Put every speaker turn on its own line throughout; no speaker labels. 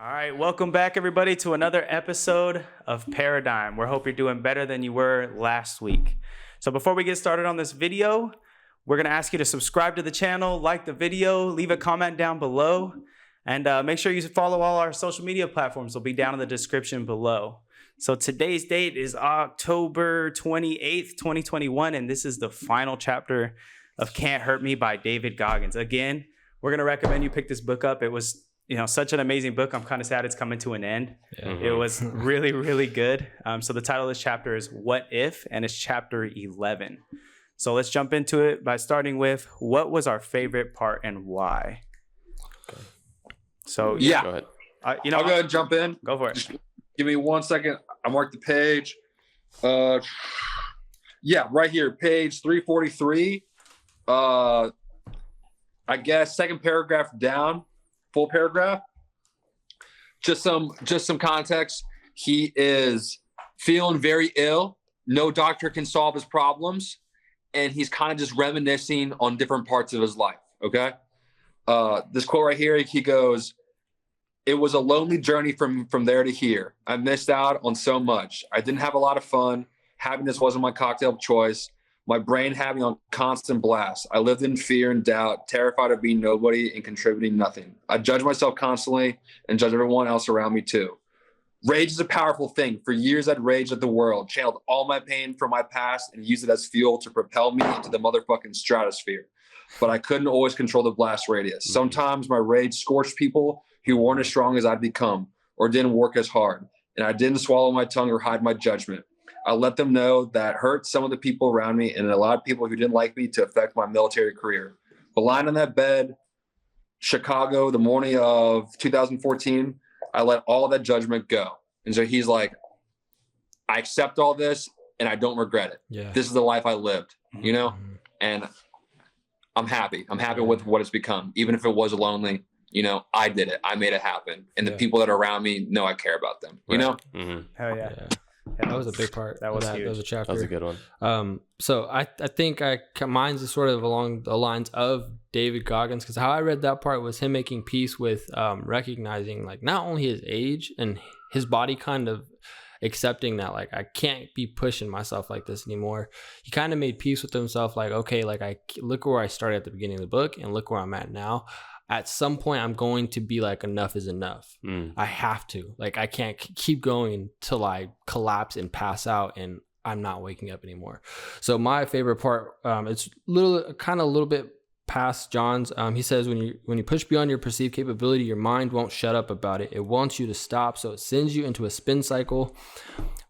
All right, welcome back, everybody, to another episode of Paradyme. We hope you're doing better than you were last week. So before we get started on this video, we're going to ask you to subscribe to the channel, like the video, leave a comment down below, and make sure you follow all our social media platforms. They'll be down in the description below. So today's date is October 28th, 2021, and this is the final chapter of Can't Hurt Me by David Goggins. Again, we're going to recommend you pick this book up. It was such an amazing book. I'm kind of sad it's coming to an end. Mm-hmm. It was really, really good. So the title of this chapter is What If? And it's chapter 11. So let's jump into it by starting with, what was our favorite part and why? Okay. So
yeah.
Go ahead.
I'll go ahead and jump in.
Go for it.
Just give me 1 second. I marked the page. Yeah, right here, page 343. I guess second paragraph down. Full paragraph. Just some context. He is feeling very ill. No doctor can solve his problems, and he's kind of just reminiscing on different parts of his life. Okay. This quote right here, he goes, "It was a lonely journey from there to here. I missed out on so much. I didn't have a lot of fun. Happiness wasn't my cocktail of choice. My brain had me on constant blast. I lived in fear and doubt, terrified of being nobody and contributing nothing. I judged myself constantly and judged everyone else around me too. Rage is a powerful thing. For years, I'd raged at the world, channeled all my pain from my past and used it as fuel to propel me into the motherfucking stratosphere. But I couldn't always control the blast radius. Sometimes my rage scorched people who weren't as strong as I'd become or didn't work as hard. And I didn't swallow my tongue or hide my judgment. I let them know that hurt some of the people around me and allowed people who didn't like me to affect my military career. But lying on that bed, Chicago, the morning of 2014, I let all of that judgment go. And so he's like, I accept all this and I don't regret it. Yeah. This is the life I lived, and I'm happy. I'm happy with what it's become. Even if it was lonely, I did it. I made it happen. And the people that are around me know I care about them,
Mm-hmm. Hell yeah.
Yeah, that was a big part.
That was huge.
That was a chapter.
That was a good one.
So I think mine's is sort of along the lines of David Goggins, because how I read that part was him making peace with recognizing like not only his age and his body kind of accepting that like I can't be pushing myself like this anymore. He kind of made peace with himself, like, okay, like I look where I started at the beginning of the book and look where I'm at now. At some point, I'm going to be like, enough is enough. I have to. Like, I can't keep going till I collapse and pass out and I'm not waking up anymore. So my favorite part, it's a little bit past John's. He says, when you push beyond your perceived capability, your mind won't shut up about it. It wants you to stop, so it sends you into a spin cycle,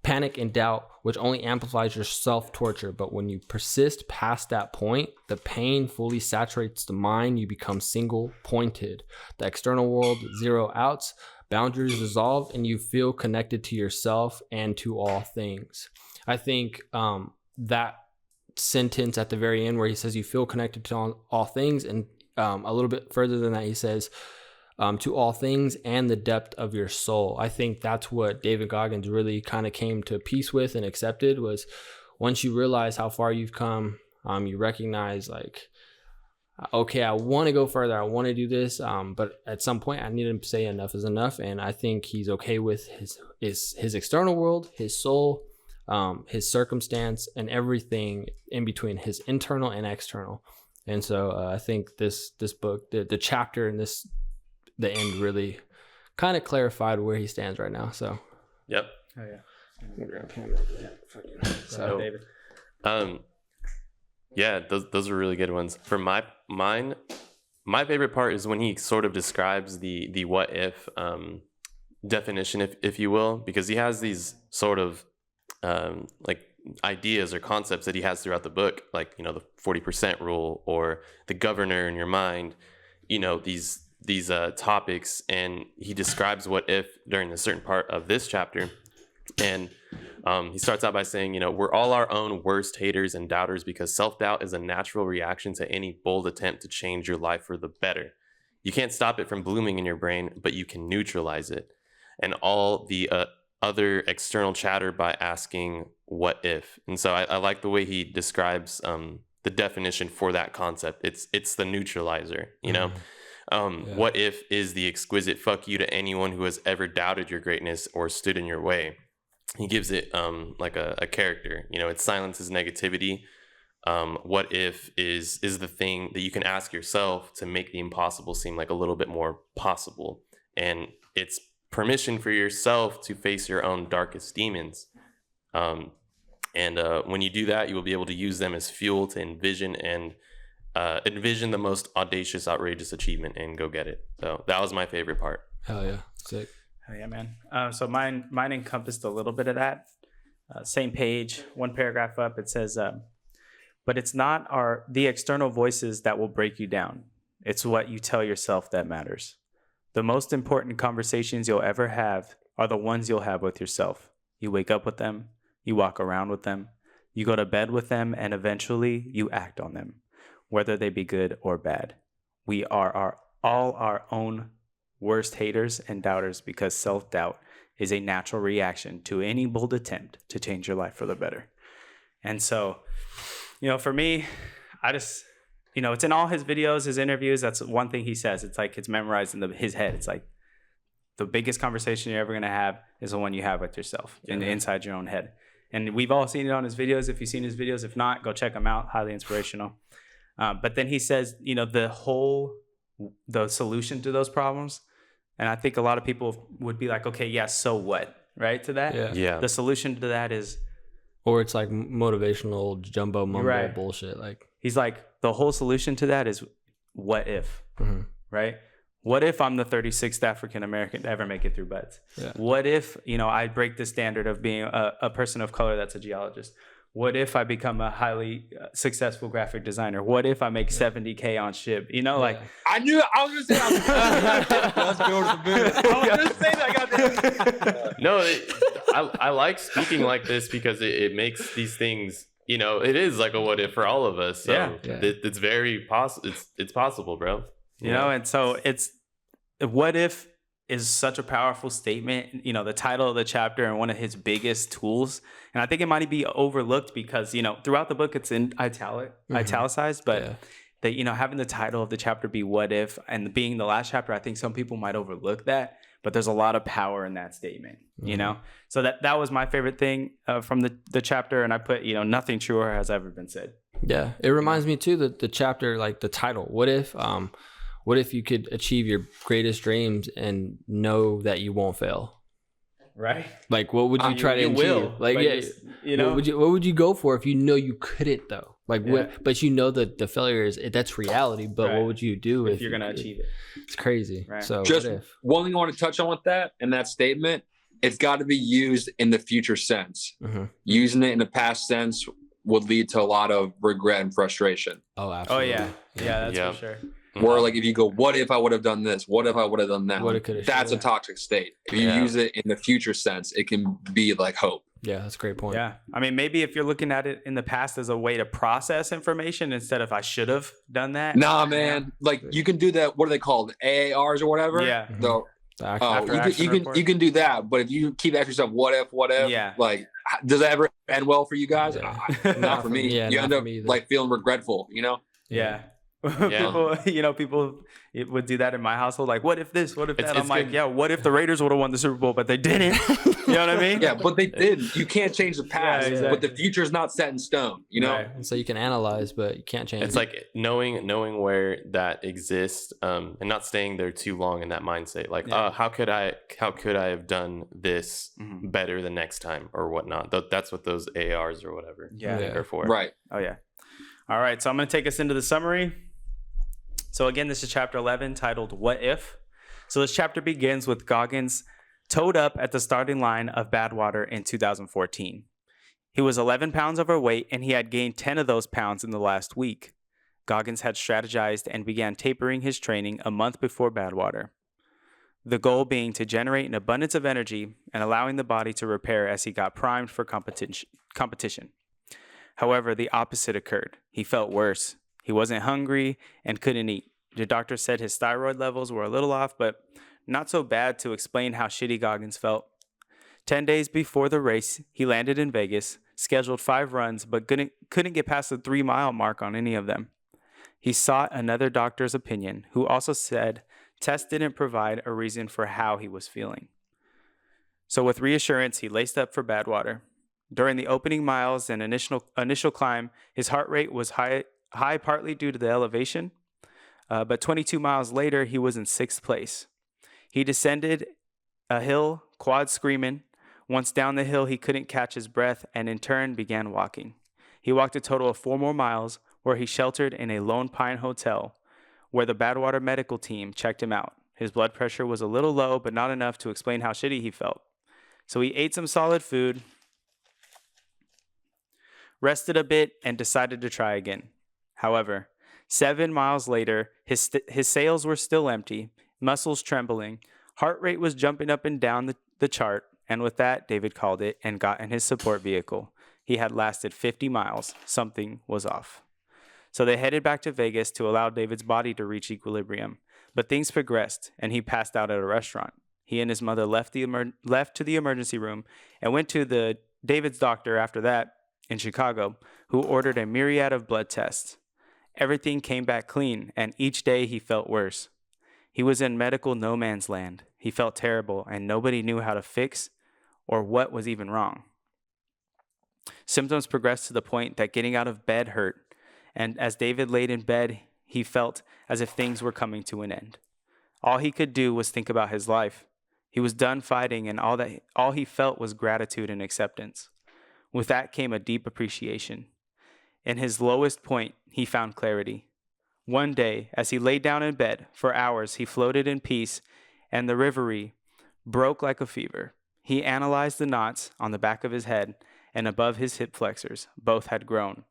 panic and doubt, which only amplifies your self-torture. But when you persist past that point, the pain fully saturates the mind. You become single-pointed. The external world zero outs, boundaries dissolve, and you feel connected to yourself and to all things. I think that sentence at the very end where he says you feel connected to all things, and a little bit further than that, he says to all things and the depth of your soul. I think that's what David Goggins really kind of came to peace with and accepted, was once you realize how far you've come, you recognize like, okay, I want to go further. I want to do this. But at some point I need to say enough is enough. And I think he's okay with his external world, his soul, his circumstance, and everything in between, his internal and external. And so I think this book, the chapter in the end really kind of clarified where he stands right now. So
yep.
Oh yeah.
So David. Yeah, those are really good ones. For my favorite part is when he sort of describes the what if definition, if you will, because he has these sort of like ideas or concepts that he has throughout the book, like the 40% rule or the governor in your mind, these topics, and he describes what if during a certain part of this chapter. And he starts out by saying, we're all our own worst haters and doubters because self-doubt is a natural reaction to any bold attempt to change your life for the better. You can't stop it from blooming in your brain, but you can neutralize it and all the other external chatter by asking what if. And so I like the way he describes the definition for that concept. It's the neutralizer, What if is the exquisite fuck you to anyone who has ever doubted your greatness or stood in your way. He gives it like a character. You know, it silences negativity. What if is the thing that you can ask yourself to make the impossible seem like a little bit more possible. And it's permission for yourself to face your own darkest demons. When you do that, you will be able to use them as fuel to envision the most audacious, outrageous achievement and go get it. So that was my favorite part.
Hell yeah. Sick.
Oh yeah, man. So mine encompassed a little bit of that. Same page, one paragraph up. It says, "But it's not the external voices that will break you down. It's what you tell yourself that matters. The most important conversations you'll ever have are the ones you'll have with yourself. You wake up with them, you walk around with them, you go to bed with them, and eventually you act on them, whether they be good or bad. We are all our own worst haters and doubters because self-doubt is a natural reaction to any bold attempt to change your life for the better." And so, for me, I just, it's in all his videos, his interviews. That's one thing he says. It's like it's memorized in his head. It's like the biggest conversation you're ever going to have is the one you have with yourself inside your own head. And we've all seen it on his videos. If you've seen his videos, if not, go check them out. Highly inspirational. But then he says, the solution to those problems. And I think a lot of people would be like, okay, yeah, so what? Right? To that?
Yeah.
The solution to that is,
or it's like motivational jumbo mumbo bullshit. Like
he's like, the whole solution to that is what if, right? What if I'm the 36th African American to ever make it through BUD/S?
Yeah.
What if, I break the standard of being a person of color that's a geologist? What if I become a highly successful graphic designer? What if I make $70K on ship?
I knew I was gonna say. Let's go to the bed. I was gonna say that.
No, I like speaking like this because it makes these things. It is like a what if for all of us. So it's very possible. It's possible, bro.
And so it's what if is such a powerful statement. The title of the chapter and one of his biggest tools. And I think it might be overlooked because, throughout the book, it's in italicized, but having the title of the chapter be what if and being the last chapter, I think some people might overlook that, but there's a lot of power in that statement, So that was my favorite thing from the chapter. And I put, nothing truer has ever been said.
Yeah. It reminds me too, that the chapter, like the title, what if you could achieve your greatest dreams and know that you won't fail?
Right.
Like, what would you try to achieve?
Will,
like, what would you go for if you know you couldn't though? Like, but that the failure that's reality. But what would you do
if you're going to achieve it?
It's crazy. Right. So
just one thing I want to touch on with that and that statement, it's got to be used in the future sense. Using it in the past sense would lead to a lot of regret and frustration.
Oh, absolutely.
Oh yeah. That's for sure.
Or like if you go, what if I would have done this? What if I would have done that? That's a toxic state. If you use it in the future sense, it can be like hope.
Yeah, that's a great point.
Yeah. I mean, maybe if you're looking at it in the past as a way to process information instead of I should have done that.
Nah, man. Like you can do that. What are they called? AARs or whatever?
Yeah.
You can do that. But if you keep asking yourself, what if?
Yeah.
Like, does that ever end well for you guys? Not for me.
Yeah,
you end up like feeling regretful,
Yeah. People would do that in my household. Like, what if this? What if that? I'm like, yeah, what if the Raiders would have won the Super Bowl, but they didn't? You know what I mean?
Yeah, but they did. You can't change the past, but the future is not set in stone,
Right.
And so you can analyze, but you can't change.
It's like knowing where that exists, and not staying there too long in that mindset. Like, how could I have done this better the next time or whatnot? That's what those ARs or whatever are for.
Right.
Oh yeah. All right. So I'm going to take us into the summary. So again, this is chapter 11 titled What If? So this chapter begins with Goggins towed up at the starting line of Badwater in 2014. He was 11 pounds overweight and he had gained 10 of those pounds in the last week. Goggins had strategized and began tapering his training a month before Badwater. The goal being to generate an abundance of energy and allowing the body to repair as he got primed for competition. However, the opposite occurred. He felt worse. He wasn't hungry and couldn't eat. The doctor said his thyroid levels were a little off, but not so bad to explain how shitty Goggins felt. 10 days before the race, he landed in Vegas, scheduled 5 runs, but couldn't get past the 3-mile mark on any of them. He sought another doctor's opinion, who also said tests didn't provide a reason for how he was feeling. So with reassurance, he laced up for Badwater. During the opening miles and initial climb, his heart rate was high partly due to the elevation, but 22 miles later, he was in 6th place. He descended a hill, quad screaming. Once down the hill, he couldn't catch his breath and in turn began walking. He walked a total of 4 more miles, where he sheltered in a Lone Pine hotel, where the Badwater medical team checked him out. His blood pressure was a little low, but not enough to explain how shitty he felt. So he ate some solid food, rested a bit, and decided to try again. However, 7 miles later, his sails were still empty, muscles trembling, heart rate was jumping up and down the chart, and with that, David called it and got in his support vehicle. He had lasted 50 miles. Something was off. So they headed back to Vegas to allow David's body to reach equilibrium. But things progressed, and he passed out at a restaurant. He and his mother left to the emergency room and went to David's doctor after that in Chicago, who ordered a myriad of blood tests. Everything came back clean, and each day he felt worse. He was in medical no man's land. He felt terrible, and nobody knew how to fix or what was even wrong. Symptoms progressed to the point that getting out of bed hurt, and as David laid in bed, he felt as if things were coming to an end. All he could do was think about his life. He was done fighting, and all he felt was gratitude and acceptance. With that came a deep appreciation. In his lowest point, he found clarity. One day, as he lay down in bed for hours, he floated in peace, and the reverie broke like a fever. He analyzed the knots on the back of his head and above his hip flexors. Both had grown.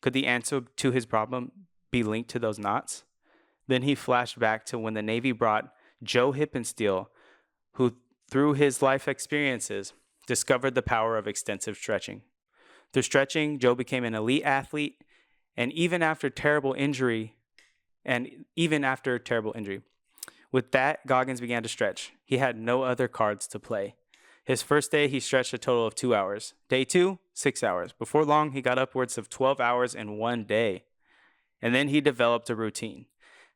Could the answer to his problem be linked to those knots? Then he flashed back to when the Navy brought Joe Hippensteel, who, through his life experiences, discovered the power of extensive stretching. Through stretching, Joe became an elite athlete, and even after terrible injury, with that, Goggins began to stretch. He had no other cards to play. His first day, he stretched a total of 2 hours. Day 2, 6 hours. Before long, he got upwards of 12 hours in one day. And then he developed a routine.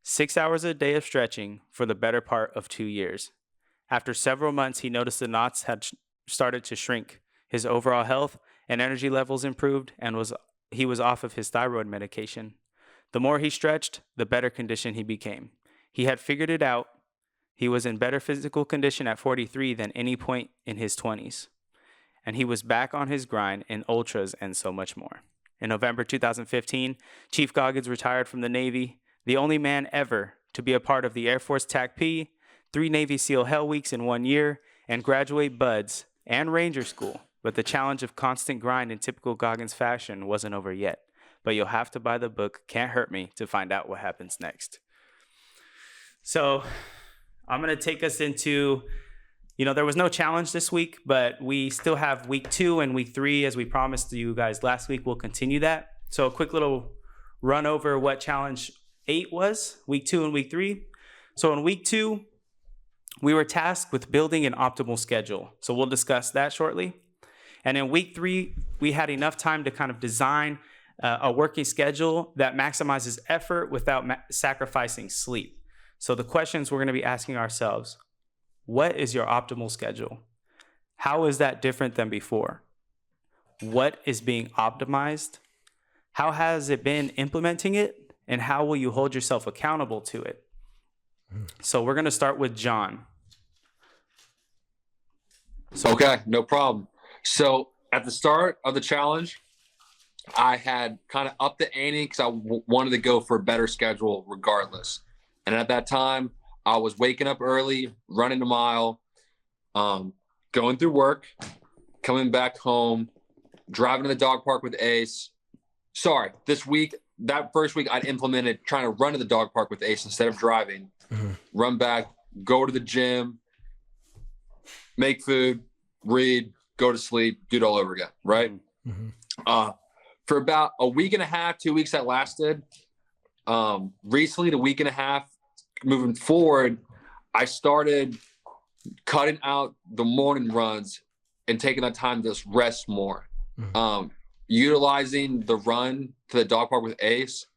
6 hours a day of stretching for the better part of 2 years. After several months, he noticed the knots had started to shrink. His overall health and energy levels improved, and he was off of his thyroid medication. The more he stretched, the better condition he became. He had figured it out. He was in better physical condition at 43 than any point in his 20s. And he was back on his grind in ultras and so much more. In November 2015, Chief Goggins retired from the Navy, the only man ever to be a part of the Air Force TACP, 3 Navy SEAL Hell Weeks in 1 year, and graduate BUDS and Ranger School. But the challenge of constant grind in typical Goggins fashion wasn't over yet. But you'll have to buy the book Can't Hurt Me to find out what happens next. So I'm going to take us into, there was no challenge this week, but we still have week 2 and week 3, as we promised you guys last week. We'll continue that. So a quick little run over what challenge 8 was, week 2 and week 3. So in week 2, we were tasked with building an optimal schedule. So we'll discuss that shortly. And in week 3, we had enough time to kind of design a working schedule that maximizes effort without sacrificing sleep. So the questions we're going to be asking ourselves: what is your optimal schedule? How is that different than before? What is being optimized? How has it been implementing it? And how will you hold yourself accountable to it? So we're going to start with John.
Okay, no problem. So at the start of the challenge, I had kind of upped the ante because I wanted to go for a better schedule regardless. And at that time, I was waking up early, running a mile, going through work, coming back home, driving to the dog park with Ace. Sorry, that first week, I'd implemented trying to run to the dog park with Ace instead of driving, run back, go to the gym, make food, read, go to sleep, do it all over again, right? Mm-hmm. For about a week and a half, 2 weeks that lasted. Recently, the week and a half, moving forward, I started cutting out the morning runs and taking that time to just rest more. Mm-hmm. Utilizing the run to the dog park with Ace,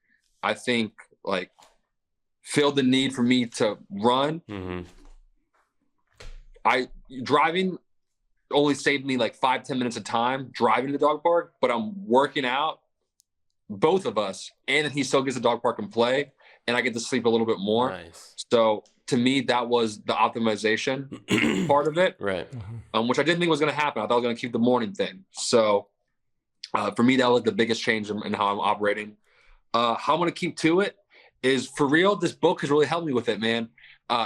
I think like filled the need for me to run.
Mm-hmm.
Driving only saved me like 5-10 minutes of time driving to the dog park, but I'm working out, both of us, and then he still gets the dog park and play, and I get to sleep a little bit more.
Nice.
So to me, that was the optimization part of it,
Right.
which I didn't think was going to happen. I thought I was going to keep the morning thing. So for me, that was the biggest change in how I'm operating. How I'm going to keep to it is, for real, this book has really helped me with it, man.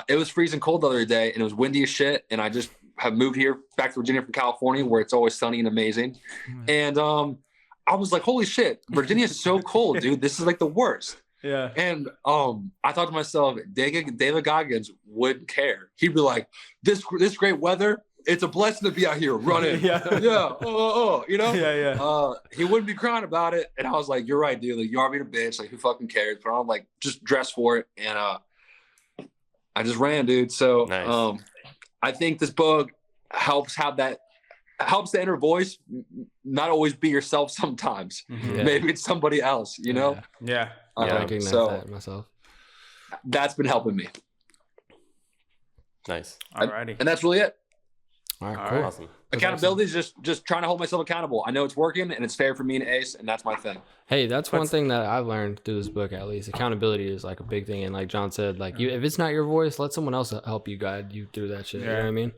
It was freezing cold the other day, and it was windy as shit, and I just have moved here back to Virginia from California, where it's always sunny and amazing. And I was like, holy shit, Virginia is so cold, dude. This is like the worst.
Yeah.
And I thought to myself, David Goggins wouldn't care. He'd be like, this great weather, it's a blessing to be out here running.
Yeah.
You know?
Yeah.
He wouldn't be crying about it. And I was like, you're right, dude. Like, you are being a bitch. Like, who fucking cares? But I'm like, just dress for it. And I just ran, dude. So
Nice.
I think this book helps the inner voice not always be yourself sometimes.
Yeah.
Maybe it's somebody else, you know?
Yeah.
I
Yeah.
recognize
So
that myself.
that's been helping me.
Nice.
Alrighty.
And that's really it.
All right,
All
cool.
right.
Awesome.
Accountability is just trying to hold myself accountable. I know it's working and it's fair for me and Ace, and that's my thing.
Hey, that's one
What's-
thing that I've learned through this book. At least accountability is like a big thing. And like John said, like if it's not your voice, let someone else help you guide you through that shit. You know what I mean?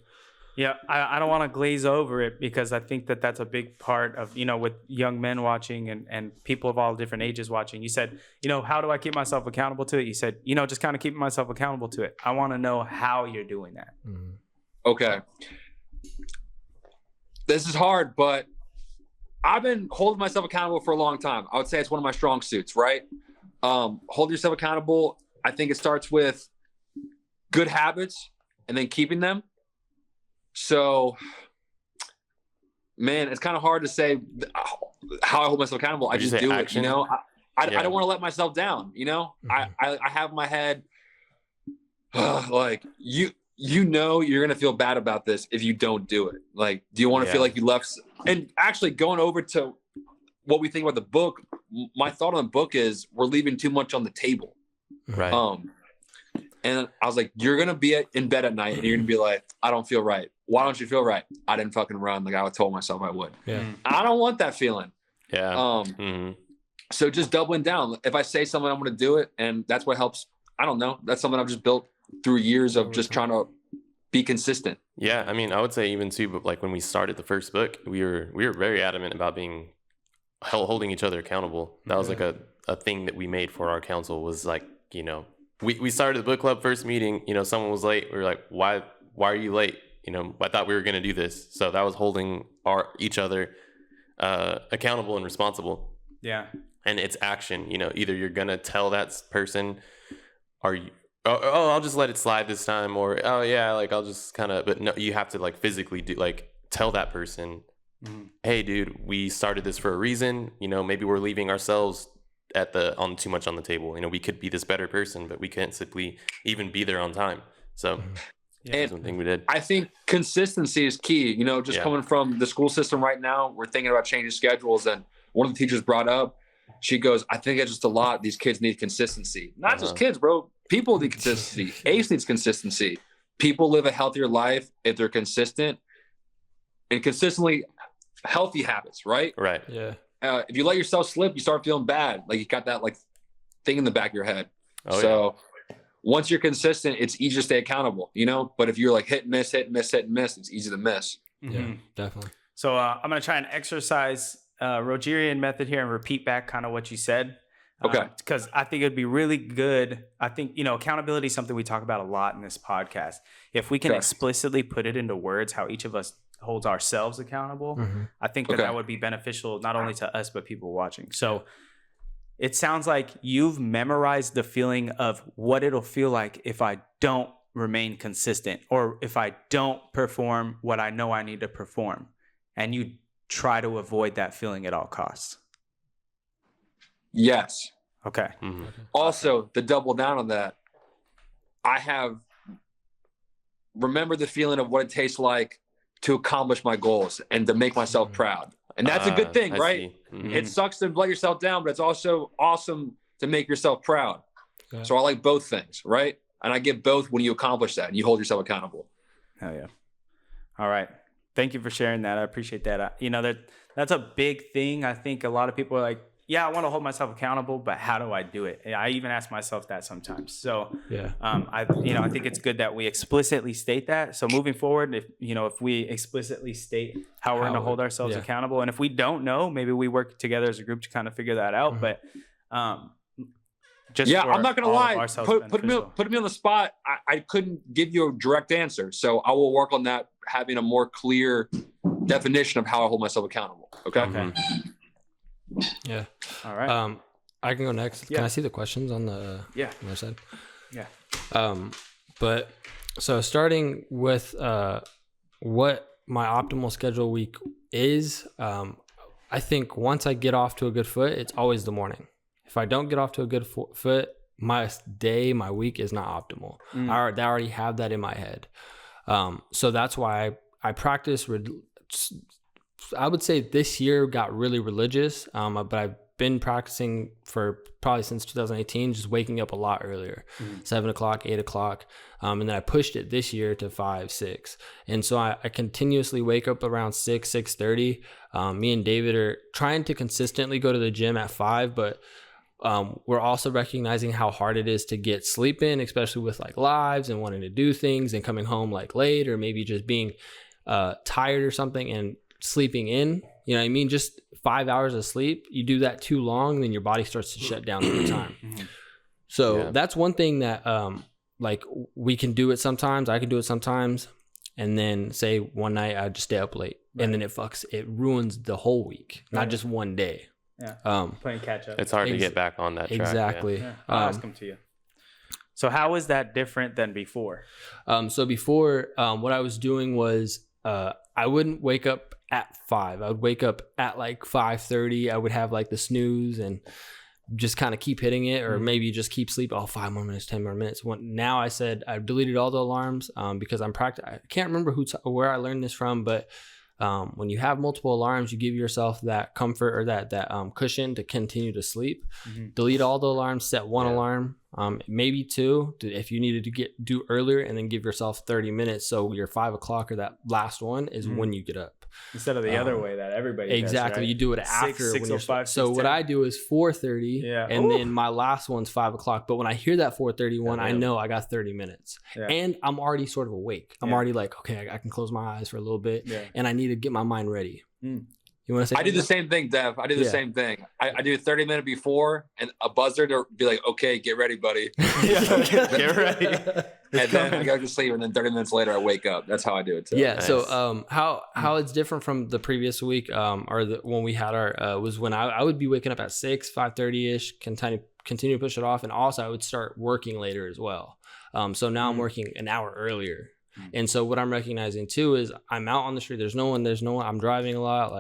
Yeah, I don't want to glaze over it, because I think that that's a big part of, with young men watching and people of all different ages watching. You said, how do I keep myself accountable to it? You said, just kind of keeping myself accountable to it. I want to know how you're doing that.
Mhm.
Okay. This is hard, but I've been holding myself accountable for a long time. I would say it's one of my strong suits, right? Hold yourself accountable. I think it starts with good habits and then keeping them. So, man, it's kind of hard to say how I hold myself accountable. I
Would you
just
say
do
action?
it, I
Yeah.
don't want to let myself down, I have in my head, like, you're going to feel bad about this if you don't do it. Like, do you want to feel like you left? And actually going over to what we think about the book, my thought on the book is we're leaving too much on the table.
Right.
And I was like, you're going to be in bed at night and you're going to be like, I don't feel right. Why don't you feel right? I didn't fucking run like I told myself I would.
Yeah.
I don't want that feeling.
Yeah. Mhm.
So just doubling down. If I say something, I'm going to do it. And that's what helps. I don't know. That's something I've just built through years of just trying to be consistent.
Yeah, I mean, I would say even too, but like when we started the first book, we were very adamant about being holding each other accountable. That was like a thing that we made for our council, was like, we started the book club first meeting, someone was late. We were like, why are you late? I thought we were going to do this. So that was holding each other accountable and responsible.
Yeah.
And it's action, either you're going to tell that person, are you, oh, I'll just let it slide this time, or oh yeah, like I'll just kind of, but no, you have to like physically do, like tell that person, hey dude, we started this for a reason, maybe we're leaving ourselves on too much on the table. We could be this better person, but we can't simply even be there on time. So that's one thing we did.
I think consistency is key. Coming from the school system right now, we're thinking about changing schedules, and one of the teachers brought up, she goes, I think it's just a lot. These kids need consistency. Not just kids, bro. People need consistency. Ace needs consistency. People live a healthier life if they're consistent and consistently healthy habits, right?
Right.
Yeah.
If you let yourself slip, you start feeling bad. Like you got that like thing in the back of your head.
Oh,
Once you're consistent, it's easy to stay accountable, But if you're like hit and miss, it's easy to miss.
Yeah, definitely.
So I'm going to try and exercise Rogerian method here and repeat back kind of what you said.
Okay.
Because I think it'd be really good. I think, accountability is something we talk about a lot in this podcast. If we can explicitly put it into words, how each of us holds ourselves accountable, I think that would be beneficial not only to us, but people watching. So it sounds like you've memorized the feeling of what it'll feel like if I don't remain consistent, or if I don't perform what I know I need to perform. And you try to avoid that feeling at all costs.
Yes.
Okay.
Also, to double down on that, I have remembered the feeling of what it tastes like to accomplish my goals and to make myself proud. And that's a good thing,
I
right?
see.
It sucks to let yourself down, but it's also awesome to make yourself proud.
Yeah.
So I like both things, right? And I get both when you accomplish that and you hold yourself accountable.
Hell yeah. All right. Thank you for sharing that. I appreciate that. That's a big thing. I think a lot of people are like, yeah, I want to hold myself accountable, but how do I do it? I even ask myself that sometimes. So
Yeah.
I think it's good that we explicitly state that. So moving forward, if we explicitly state how we're going to hold ourselves accountable, and if we don't know, maybe we work together as a group to kind of figure that out. But just
I'm not gonna lie. Put me on the spot. I couldn't give you a direct answer, so I will work on that, having a more clear definition of how I hold myself accountable. Okay.
Yeah.
All right.
I can go next.
Yeah.
Can I see the questions on the
Yeah.
on the side?
Yeah.
But so starting with what my optimal schedule week is, I think once I get off to a good foot, it's always the morning. If I don't get off to a good foot, my week is not optimal. I already have that in my head. So that's why I practice. I would say this year got really religious, but I've been practicing for probably since 2018, just waking up a lot earlier, 7 o'clock, 8 o'clock. And then I pushed it this year to 5, 6. And so I continuously wake up around 6, 6:30. Me and David are trying to consistently go to the gym at 5, but we're also recognizing how hard it is to get sleep in, especially with like lives and wanting to do things and coming home like late, or maybe just being tired or something and sleeping in. You know what I mean? Just 5 hours of sleep. You do that too long, then your body starts to shut down over time. So that's one thing that like we can do it sometimes. I can do it sometimes. And then say one night I just stay up late, and then it ruins the whole week, not just one day.
Yeah. Playing catch up.
It's hard to get back on that track.
Exactly.
Yeah. I'll ask them to you. So how is that different than before?
So before, what I was doing was I wouldn't wake up at 5. I would wake up at like 5:30. I would have like the snooze and just kind of keep hitting it, or maybe just keep sleep. 5 more minutes, 10 more minutes. Now I said I've deleted all the alarms because I can't remember where I learned this from, but when you have multiple alarms, you give yourself that comfort or that cushion to continue to sleep. Delete all the alarms, set one alarm, maybe 2 if you needed to do earlier, and then give yourself 30 minutes. So your 5 o'clock or that last one is when you get up.
Instead of the other way that everybody
exactly
does, right?
You do it after
6,
when you're
5, 6,
so
10.
What I do is 4:30 and then my last one's 5 o'clock. But when I hear that 4:30 one, I know I got 30 minutes and I'm already sort of awake. I'm already like, okay, I can close my eyes for a little bit and I need to get my mind ready. You want to say?
I do the same thing, Dev. I do the same thing. I do 30 minutes before and a buzzer to be like, okay, get ready, buddy.
Get ready.
And then I go to sleep, and then 30 minutes later I wake up. That's how I do it too.
Yeah. Nice. So how it's different from the previous week, when we had our was when I would be waking up at 6, 5:30ish, continue to push it off, and also I would start working later as well. So now I'm working an hour earlier. And so what I'm recognizing too is I'm out on the street. There's no one. I'm driving a lot,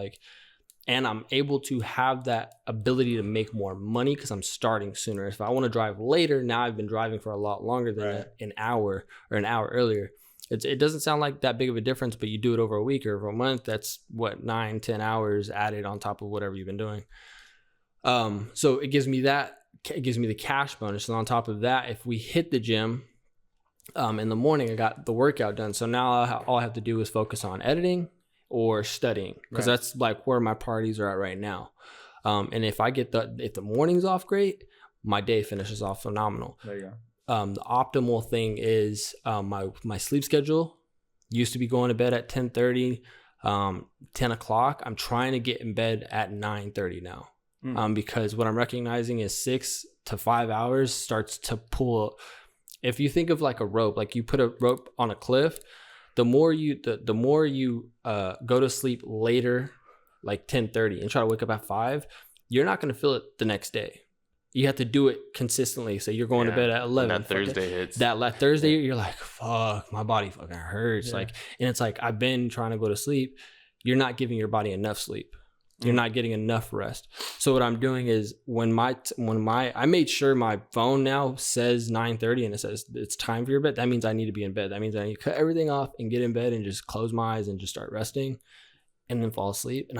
and I'm able to have that ability to make more money because I'm starting sooner. If I want to drive later, now I've been driving for a lot longer than an hour or an hour earlier. It doesn't sound like that big of a difference, but you do it over a week or over a month. That's what 9-10 hours added on top of whatever you've been doing. So it gives me the cash bonus, and on top of that, if we hit the gym. In the morning, I got the workout done. So now all I have to do is focus on editing or studying, because that's like where my priorities are at right now. And if I get if the morning's off great, my day finishes off phenomenal.
There you
go. The optimal thing is my sleep schedule used to be going to bed at 10:30, 10 o'clock. I'm trying to get in bed at 9:30 now, because what I'm recognizing is 6 to 5 hours starts to pull. If you think of like a rope, like you put a rope on a cliff, the more you go to sleep later, like 10:30, and try to wake up at 5, you're not going to feel it the next day. You have to do it consistently. So you're going to bed at 11.
That Thursday hits.
That Thursday, you're like, fuck, my body fucking hurts. And it's like, I've been trying to go to sleep. You're not giving your body enough sleep. You're not getting enough rest. So what I'm doing is I made sure my phone now says 9:30 and it says it's time for your bed. That means I need to be in bed. That means I need to cut everything off and get in bed and just close my eyes and just start resting and then fall asleep. And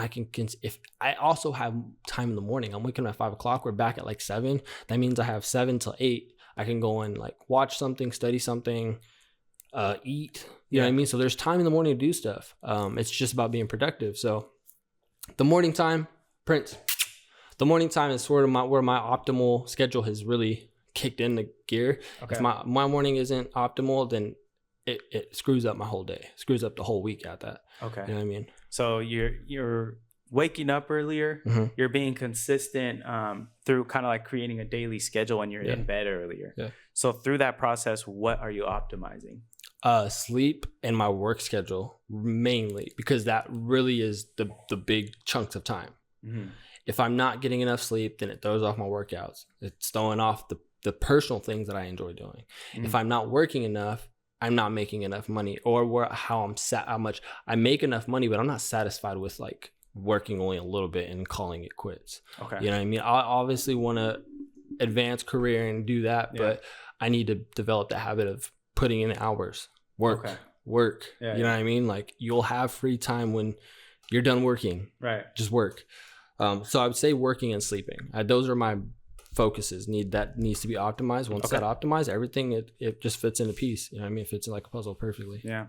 if I also have time in the morning, I'm waking up at 5 o'clock. We're back at like 7. That means I have 7 till 8. I can go and like watch something, study something, eat. You know what I mean? So there's time in the morning to do stuff. It's just about being productive. So the morning time, Prince. The morning time is sort of where my optimal schedule has really kicked into gear.
Okay.
If my morning isn't optimal, then it screws up my whole day. Screws up the whole week at that.
Okay.
You know what I mean?
So you're waking up earlier.
Mhm.
You're being consistent through kind of like creating a daily schedule, and you're in bed earlier.
Yeah.
So through that process, what are you optimizing?
Sleep and my work schedule mainly, because that really is the big chunks of time.
Mm-hmm.
If I'm not getting enough sleep, then it throws off my workouts. It's throwing off the personal things that I enjoy doing.
Mm-hmm.
If I'm not working enough, I'm not making enough money, or how much I make enough money, but I'm not satisfied with like working only a little bit and calling it quits.
Okay.
You know what I mean? I obviously want to advance career and do that, but I need to develop the habit of putting in hours, work.
Yeah,
you know what I mean? Like you'll have free time when you're done working.
Right.
Just work. So I would say working and sleeping. Those are my focuses. Needs to be optimized. Once that optimized, everything it just fits into piece. You know what I mean? It fits in like a puzzle perfectly.
Yeah.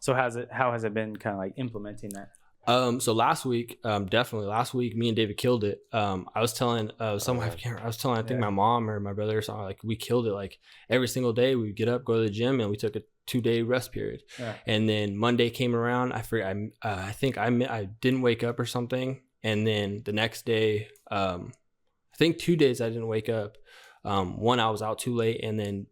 So how has it been kind of like implementing that?
So last week, me and David killed it. I was telling I think my mom or my brother or something, like we killed it. Like every single day we would get up, go to the gym, and we took a 2-day rest period. Yeah. And then Monday came around. I forget. I think I didn't wake up or something. And then the next day, I think 2 days I didn't wake up. One, I was out too late, and then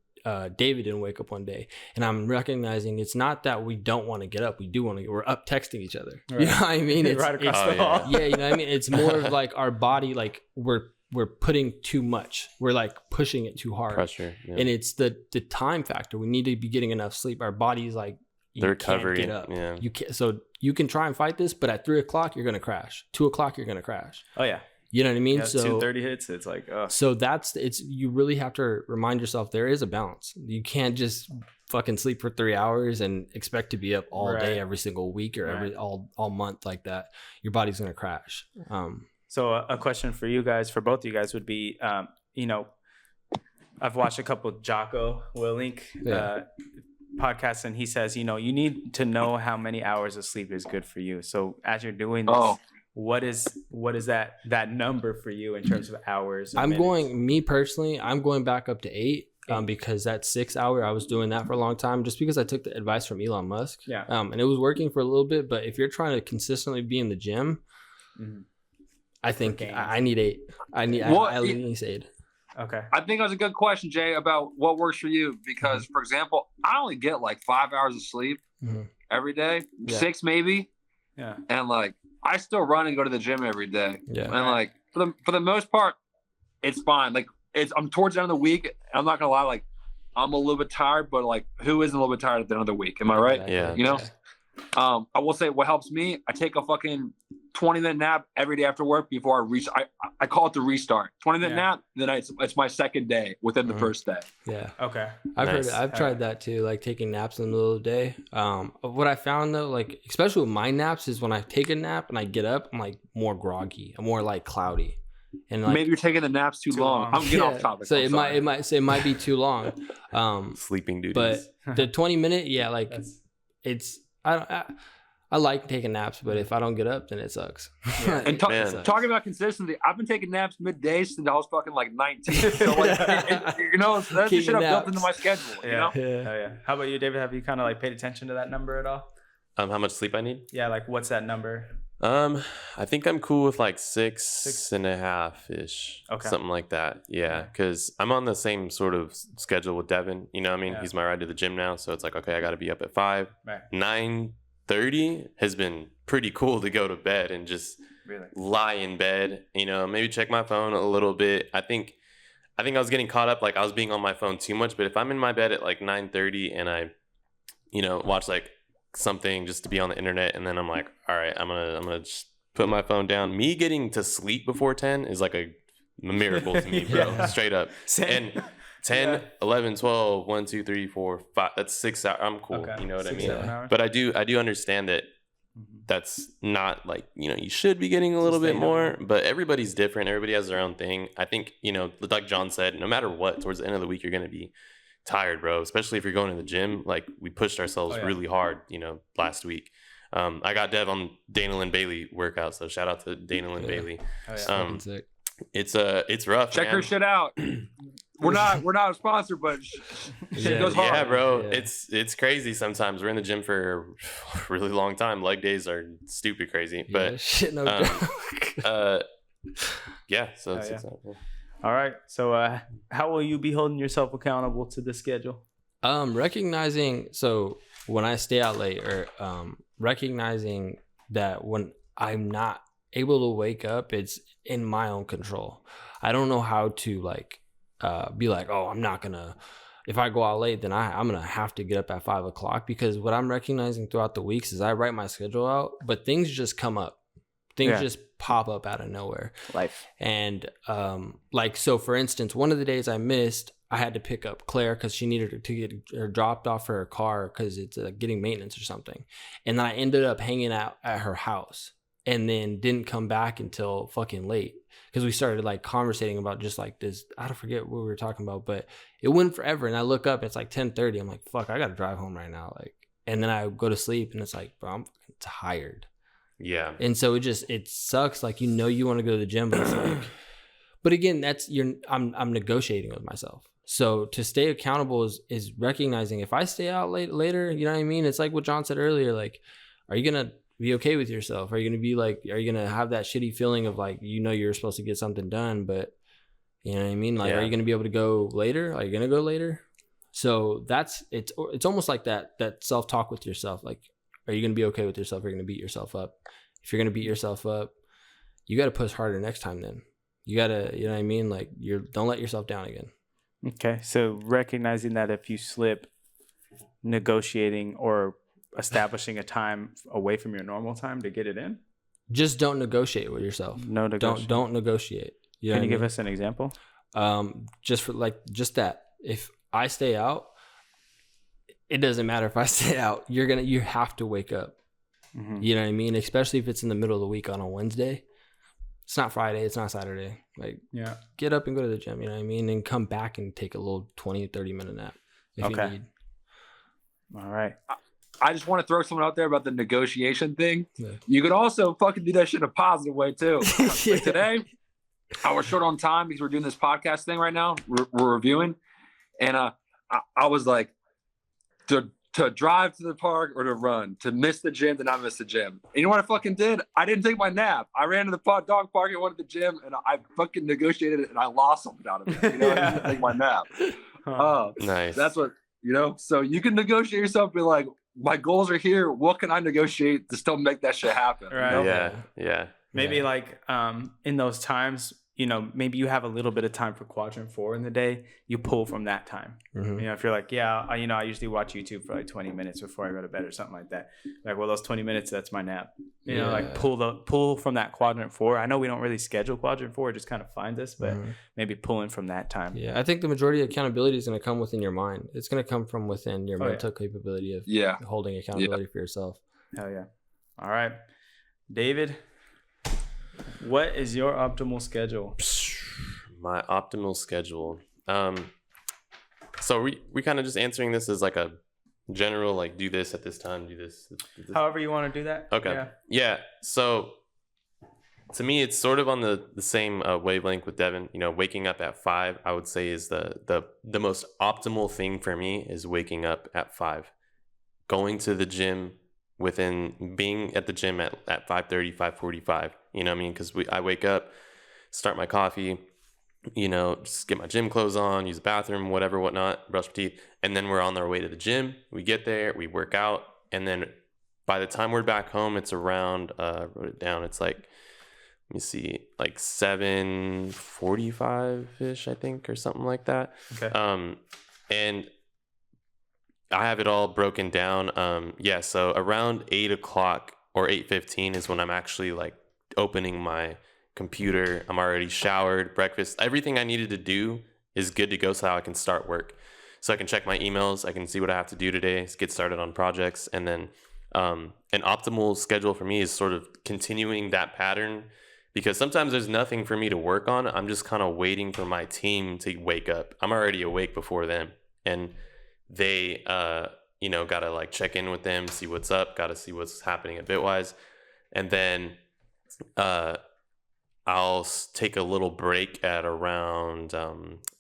David didn't wake up one day. And I'm recognizing it's not that we don't want to get up. We do want to. We're up texting each other. Right. You know what I mean? It's
right across the hall.
Yeah, you know what I mean? It's more of like our body, like we're putting too much. We're like pushing it too hard.
Pressure. Yeah.
And it's the time factor. We need to be getting enough sleep. Our body's like,
the recovery.
Can't get up.
Yeah.
You can't. So you can try and fight this, but at 3:00 you're gonna crash. 2:00 you're gonna crash.
Oh yeah.
You know what I mean?
Yeah,
so
2:30 hits. It's like,
so you really have to remind yourself there is a balance. You can't just fucking sleep for 3 hours and expect to be up all day every single week or all month like that. Your body's gonna crash.
So a question for you guys, for both of you guys, would be, I've watched a couple of Jocko Willink podcasts, and he says, you need to know how many hours of sleep is good for you. So as you're doing this, what is that number for you in terms of hours?
Me personally, I'm going back up to 8. Because that 6 hour, I was doing that for a long time, just because I took the advice from Elon Musk. Yeah. And it was working for a little bit, but if you're trying to consistently be in the gym, I think I need 8. I need 8.
Okay.
I think that was a good question, Jay, about what works for you. Because, for example, I only get like 5 hours of sleep every day, 6 maybe. Yeah. And like I still run and go to the gym every day. Yeah. And like for the most part, it's fine. Like I'm towards the end of the week. I'm not gonna lie, like I'm a little bit tired, but like who isn't a little bit tired at the end of the week? Am I right?
Yeah.
You know? I will say what helps me, I take a fucking 20-minute nap every day after work before I call it the restart. 20-minute nap, then it's my second day within the first day.
Yeah.
Okay.
I've tried that too, like taking naps in the middle of the day. What I found though, like especially with my naps, is when I take a nap and I get up, I'm like more groggy. I'm more like cloudy. And like,
maybe you're taking the naps too long. I'm getting off topic.
So it might be too long.
Sleeping duties.
But the 20-minute, like it's I like taking naps, but if I don't get up, then it sucks.
Yeah. And talking about consistency, I've been taking naps midday since I was fucking like 19. So like, that's the shit I've built into my schedule.
Yeah. You know? Yeah. Oh, yeah. How about you, David? Have you kind of like paid attention to that number at all?
How much sleep I need?
Yeah, like what's that number?
I think I'm cool with like 6.5 ish. Okay. Something like that. Yeah. Because I'm on the same sort of schedule with Devin. You know what I mean? Yeah. He's my ride to the gym now. So it's like, okay, I got to be up at 5. Right. 9:30 has been pretty cool to go to bed and just lie in bed, maybe check my phone a little bit. I think I was getting caught up, like I was being on my phone too much. But if I'm in my bed at like 9:30 and I, watch like something just to be on the internet, and then I'm like, all right, I'm gonna just put my phone down. Me getting to sleep before 10 is like a miracle to me, bro. Straight up. Same. And 10, 11, 12, 1, 2, 3, 4, 5. That's 6 hours. I'm cool. Okay. You know what I mean? But I do understand that that's not like, you should be getting a little bit more, but everybody's different. Everybody has their own thing. I think, like John said, no matter what, towards the end of the week, you're going to be tired, bro, especially if you're going to the gym. Like, we pushed ourselves really hard, last week. I got Dev on Dana Lynn Bailey workout, so shout out to Dana Lynn Bailey. It's rough.
Check her shit out. We're not a sponsor, but shit goes hard.
Yeah, bro. Yeah. It's crazy sometimes. We're in the gym for a really long time. Leg days are stupid crazy. But
shit, no
yeah, so
all right. So how will you be holding yourself accountable to the schedule?
Recognizing, so when I stay out late, or recognizing that when I'm not able to wake up, it's in my own control. I don't know how to be like, oh, I'm not gonna, if I go out late, then I'm gonna have to get up at 5 o'clock, because what I'm recognizing throughout the weeks is I write my schedule out, but things just come up. Things just pop up out of nowhere.
Life.
And so for instance, one of the days I missed, I had to pick up Claire because she needed to get her dropped off for her car because it's getting maintenance or something. And then I ended up hanging out at her house and then didn't come back until fucking late, because we started conversating about just this. I don't forget what we were talking about, but it went forever. And I look up, it's 10:30. I'm like, fuck, I got to drive home right now. And then I go to sleep and it's bro, I'm fucking tired.
Yeah.
And so it sucks. You want to go to the gym, but it's but again, I'm negotiating with myself. So to stay accountable is recognizing if I stay out later, you know what I mean? It's like what John said earlier, are you going to be okay with yourself? Are you going to be are you going to have that shitty feeling of you're supposed to get something done, but you know what I mean? Are you going to be able to go later? Are you going to go later? So it's almost like that self-talk with yourself. Are you going to be okay with yourself? Are you going to beat yourself up? If you're going to beat yourself up, you got to push harder next time then. You got to, you know what I mean? Don't let yourself down again.
Okay. So recognizing that if you slip, negotiating or establishing a time away from your normal time to get it in.
Just don't negotiate with yourself.
No negotiation.
Don't negotiate. You know
Can you give us an example?
Just for just that. If I stay out, it doesn't matter if I stay out. You have to wake up. Mm-hmm. You know what I mean? Especially if it's in the middle of the week on a Wednesday. It's not Friday. It's not Saturday. Get up and go to the gym. You know what I mean? And come back and take a little 20, 30-minute nap if you need.
All right.
I just want to throw someone out there about the negotiation thing.
Yeah.
You could also fucking do that shit in a positive way too. Today, I was short on time because we're doing this podcast thing right now. We're reviewing. And I was like, to drive to the park or to run, to miss the gym, to not miss the gym. And you know what I fucking did? I didn't take my nap. I ran to the dog park and went to the gym, and I fucking negotiated it, and I lost something out of it. I didn't take my nap.
Nice.
That's what, so you can negotiate yourself, be like, my goals are here. What can I negotiate to still make that shit happen?
Right.
Yeah.
Maybe in those times, maybe you have a little bit of time for quadrant 4 in the day. You pull from that time.
Mm-hmm.
If you're like, I usually watch YouTube for 20 minutes before I go to bed or something like that. Those 20 minutes, that's my nap. Pull from that quadrant 4. I know we don't really schedule quadrant 4; it just kind of finds us, but maybe pulling from that time.
Yeah, I think the majority of accountability is going to come within your mind. It's going to come from within your mental capability of holding accountability for yourself.
Hell yeah! All right, David. What is your optimal schedule?
My optimal schedule. So we kind of just answering this as a general, do this at this time, do this.
However you want to do that.
Okay. Yeah. So to me, it's sort of on the same wavelength with Devin. Waking up at 5, I would say is the most optimal thing for me is waking up at 5, going to the gym being at the gym at 5:30, 5:45, you know what I mean? Because I wake up, start my coffee, just get my gym clothes on, use the bathroom, whatnot, brush my teeth, and then we're on our way to the gym. We get there, we work out, and then by the time we're back home, it's around, wrote it down, it's let me see, 7:45-ish, I think, or something like that.
Okay.
And I have it all broken down. So around 8 o'clock or 8:15 is when I'm actually opening my computer. I'm already showered, breakfast, everything I needed to do is good to go so I can start work. So I can check my emails, I can see what I have to do today, get started on projects, and then an optimal schedule for me is sort of continuing that pattern, because sometimes there's nothing for me to work on. I'm just kind of waiting for my team to wake up. I'm already awake before them, and they gotta like check in with them, see what's up, gotta see what's happening at Bitwise, and then I'll take a little break at around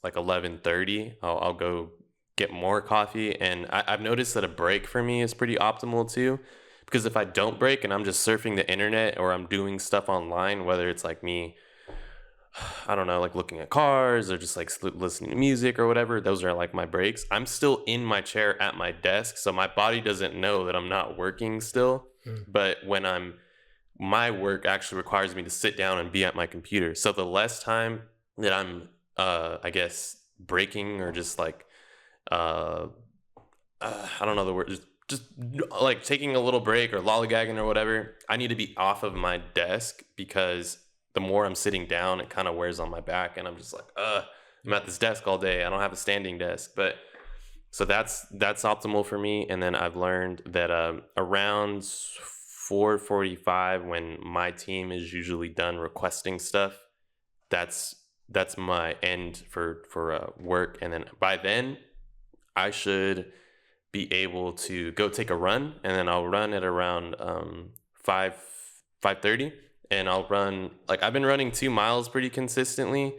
like 11:30. I'll go get more coffee, and I've noticed that a break for me is pretty optimal too, because if I don't break and I'm just surfing the internet or I'm doing stuff online, whether it's like me, I don't know, like looking at cars or just like listening to music or whatever, those are like my breaks. I'm still in my chair at my desk, so my body doesn't know that I'm not working still. But when my work actually requires me to sit down and be at my computer. So the less time that I'm, I guess, breaking or just like, I don't know the word, just like taking a little break or lollygagging or whatever, I need to be off of my desk, because the more I'm sitting down, it kind of wears on my back, and I'm just like, I'm at this desk all day. I don't have a standing desk. But so that's optimal for me. And then I've learned that around 4:45, when my team is usually done requesting stuff, that's my end for work. And then by then I should be able to go take a run, and then I'll run at around 5:30, and I'll run, like, I've been running 2 miles pretty consistently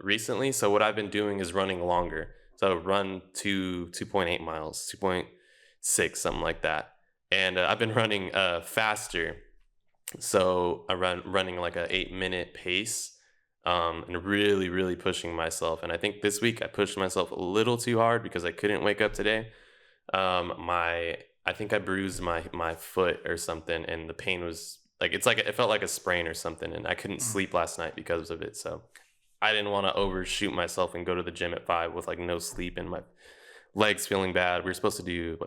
recently. So what I've been doing is running longer. So run 2.8 miles, 2.6, something like that. And I've been running faster, so I running like a 8-minute pace, and really, really pushing myself. And I think this week I pushed myself a little too hard because I couldn't wake up today. I think I bruised my foot or something, and the pain was like, it felt like a sprain or something, and I couldn't sleep last night because of it. So I didn't want to overshoot myself and go to the gym at 5 with like no sleep and my legs feeling bad. We were supposed to do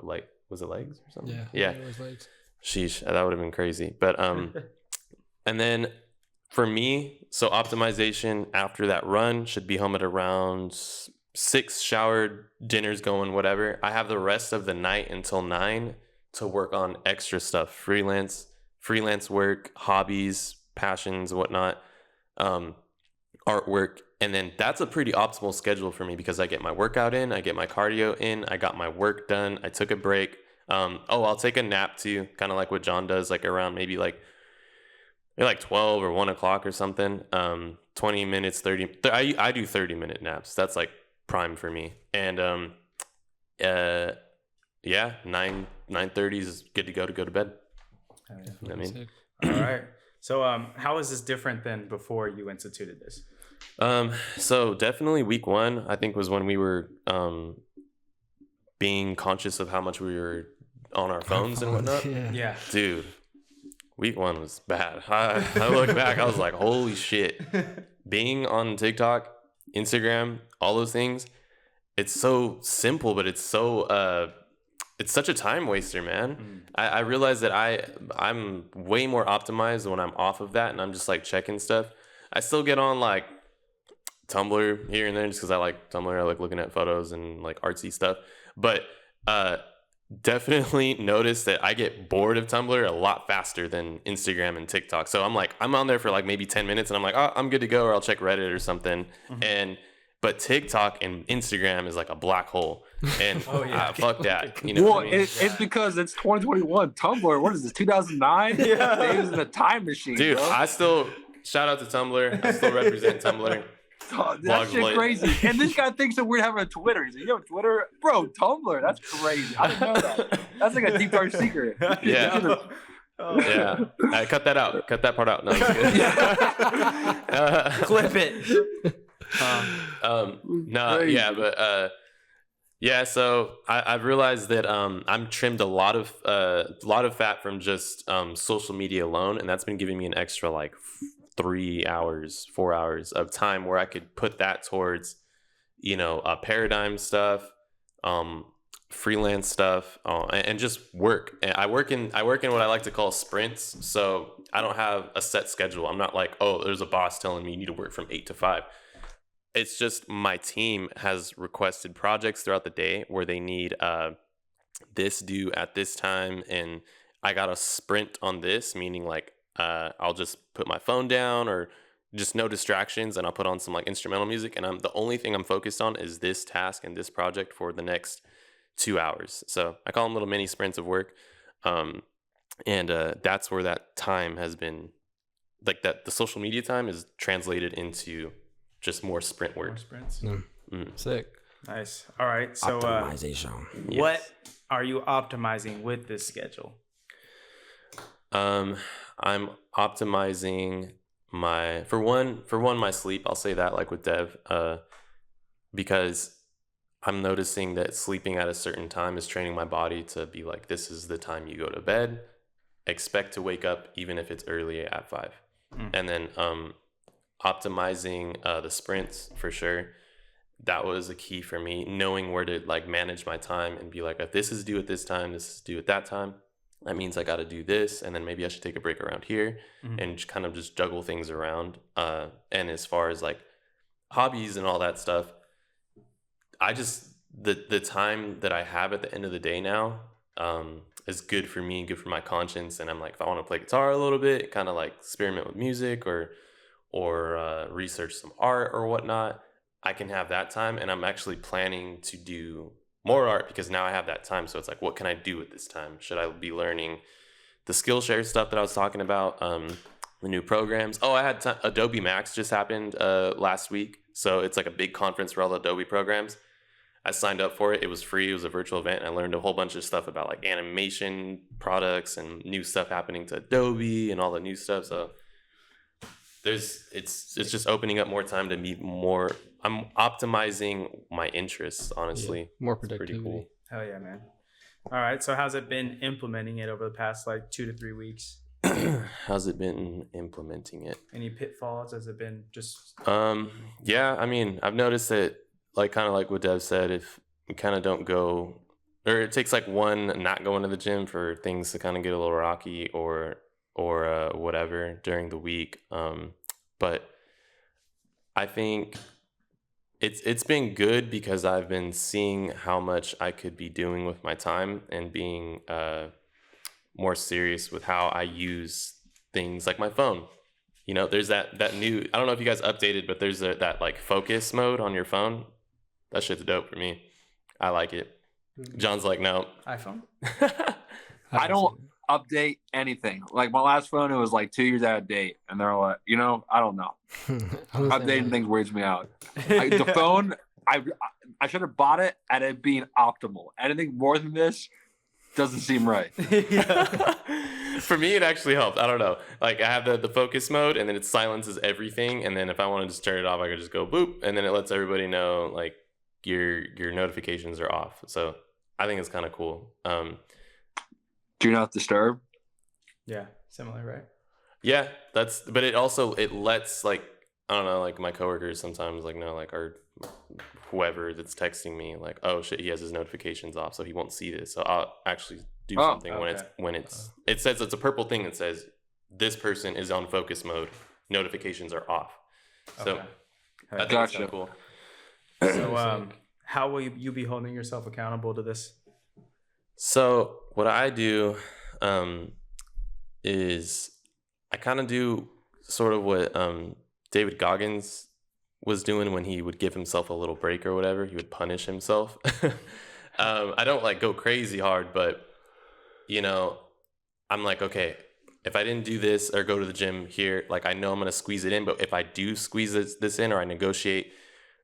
was it legs or something? Yeah.
It was legs.
Sheesh, that would have been crazy. But and then for me, so optimization after that run should be home at around 6, showered, dinner's going, whatever. I have the rest of the night until 9 to work on extra stuff, freelance work, hobbies, passions, whatnot, artwork. And then that's a pretty optimal schedule for me, because I get my workout in, I get my cardio in, I got my work done, I took a break. I'll take a nap too, kind of like what John does, like around maybe like 12 or 1 o'clock or something. 20 minutes, 30. I do 30-minute naps. That's like prime for me. And 9:30 is good to go to bed. I mean,
all right. So how is this different than before you instituted this?
So definitely week 1, I think, was when we were being conscious of how much we were on our phones and whatnot.
Yeah.
Dude, week 1 was bad. I look back, I was like, holy shit. Being on TikTok, Instagram, all those things, it's so simple, but it's so it's such a time waster, man. I realize that I'm way more optimized when I'm off of that and I'm just like checking stuff. I still get on like Tumblr here and there just because I like Tumblr. I like looking at photos and like artsy stuff. But definitely notice that I get bored of Tumblr a lot faster than Instagram and TikTok. So I'm on there for like maybe 10 minutes and I'm like, oh, I'm good to go, or I'll check Reddit or something. But TikTok and Instagram is like a black hole. And fuck that. You know
well,
what I mean?
it's because it's 2021. Tumblr, what is this, 2009?
Yeah.
They was in a time machine,
Dude,
bro.
I still shout out to Tumblr. I still represent Tumblr.
Oh, that
Blog
shit
Blade.
crazy. And this guy thinks that we're having a Twitter. He's like, you have a Twitter? Bro, Tumblr. That's crazy. I didn't know that. That's like a deep dark secret.
Yeah. Yeah. Cut that out. Cut that part out. No, it's good.
Clip it.
No,
Crazy.
yeah, but so I've realized that I'm trimmed a lot of fat from just social media alone, and that's been giving me an extra like 3 hours, 4 hours of time where I could put that towards, Paradyme stuff, freelance stuff, and just work. And I work in what I like to call sprints. So I don't have a set schedule. I'm not like, oh, there's a boss telling me you need to work from 8 to 5. It's just my team has requested projects throughout the day where they need this due at this time, and I got to sprint on this, meaning like I'll just put my phone down or just no distractions, and I'll put on some like instrumental music, and the only thing I'm focused on is this task and this project for the next 2 hours. So I call them little mini sprints of work. And that's where that time has been, like that the social media time is translated into just more sprint work.
More sprints.
Sick.
Nice. All right. So
Optimization.
what are you optimizing with this schedule?
I'm optimizing my for one my sleep. I'll say that, like with Dev, because I'm noticing that sleeping at a certain time is training my body to be like, this is the time you go to bed. Expect to wake up even if it's early at 5. And then optimizing the sprints for sure. That was a key for me, knowing where to like manage my time and be like, if this is due at this time, this is due at that time. That means I got to do this, and then maybe I should take a break around here and kind of just juggle things around. And as far as like hobbies and all that stuff, I just the time that I have at the end of the day now is good for me, good for my conscience. And I'm like, if I want to play guitar a little bit, kind of like experiment with music or research some art or whatnot, I can have that time. And I'm actually planning to do more art because now I have that time. So it's like, what can I do with this time? Should I be learning the Skillshare stuff that I was talking about? The new programs. Oh, I had Adobe Max just happened last week. So it's like a big conference for all the Adobe programs. I signed up for it. It was free. It was a virtual event. And I learned a whole bunch of stuff about like animation products and new stuff happening to Adobe and all the new stuff. So it's just opening up more time to meet more. I'm optimizing my interests, honestly.
Yeah, more
It's pretty
productivity.
cool.
Hell yeah, man. All right. So how's it been implementing it over the past like 2 to 3 weeks?
How's it been implementing it?
Any pitfalls? Has it been just
Yeah, I mean, I've noticed that, like, kind of like what Dev said, if you kind of don't go, or it takes like one not going to the gym for things to kind of get a little rocky or whatever during the week. But I think it's been good because I've been seeing how much I could be doing with my time and being more serious with how I use things like my phone. You know, there's that new, I don't know if you guys updated, but there's that like focus mode on your phone. That shit's dope for me. I like it. John's like, no.
iPhone?
I don't update anything. Like my last phone, it was like 2 years out of date, and they're like, I don't know. Updating things weirds me out. The phone, I should have bought it at it being optimal. Anything more than this doesn't seem right.
For me, it actually helped. I don't know. Like I have the focus mode, and then it silences everything. And then if I want to just turn it off, I could just go boop, and then it lets everybody know like your notifications are off. So I think it's kind of cool.
Do not disturb.
Yeah, similar, right?
Yeah, but it lets like, I don't know, like my coworkers sometimes like know, like, or whoever that's texting me like, oh shit, he has his notifications off, so he won't see this. So I'll actually do something when it says, it's a purple thing that says this person is on focus mode, notifications are off. So I think it's kind of cool.
So how will you be holding yourself accountable to this?
So what I do is I kind of do sort of what David Goggins was doing when he would give himself a little break or whatever. He would punish himself. I don't like go crazy hard, but I'm like, okay, if I didn't do this or go to the gym here, like I know I'm going to squeeze it in, but if I do squeeze this in or I negotiate,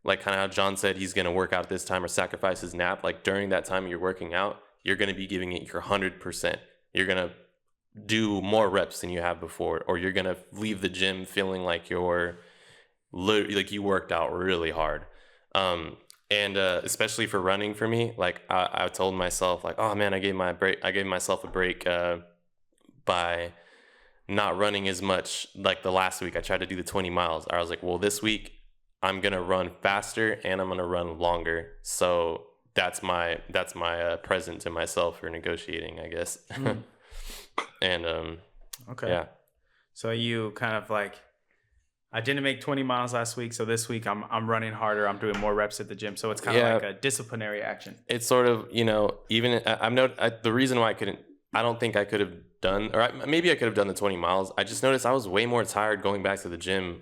like kind of how John said, he's going to work out this time or sacrifice his nap, like during that time you're working out, you're going to be giving it your 100%. You're going to do more reps than you have before, or you're going to leave the gym feeling like you worked out really hard. And especially for running for me, like I told myself like, oh man, I gave myself a break by not running as much. Like the last week I tried to do the 20 miles. I was like, well, this week I'm going to run faster and I'm going to run longer. So that's my present to myself for negotiating, I guess. And
okay.
Yeah.
So you kind of like I didn't make 20 miles last week, so this week I'm running harder. I'm doing more reps at the gym, so it's kind of like a disciplinary action.
It's sort of, even the reason why I don't think I could have done, maybe I could have done the 20 miles. I just noticed I was way more tired going back to the gym,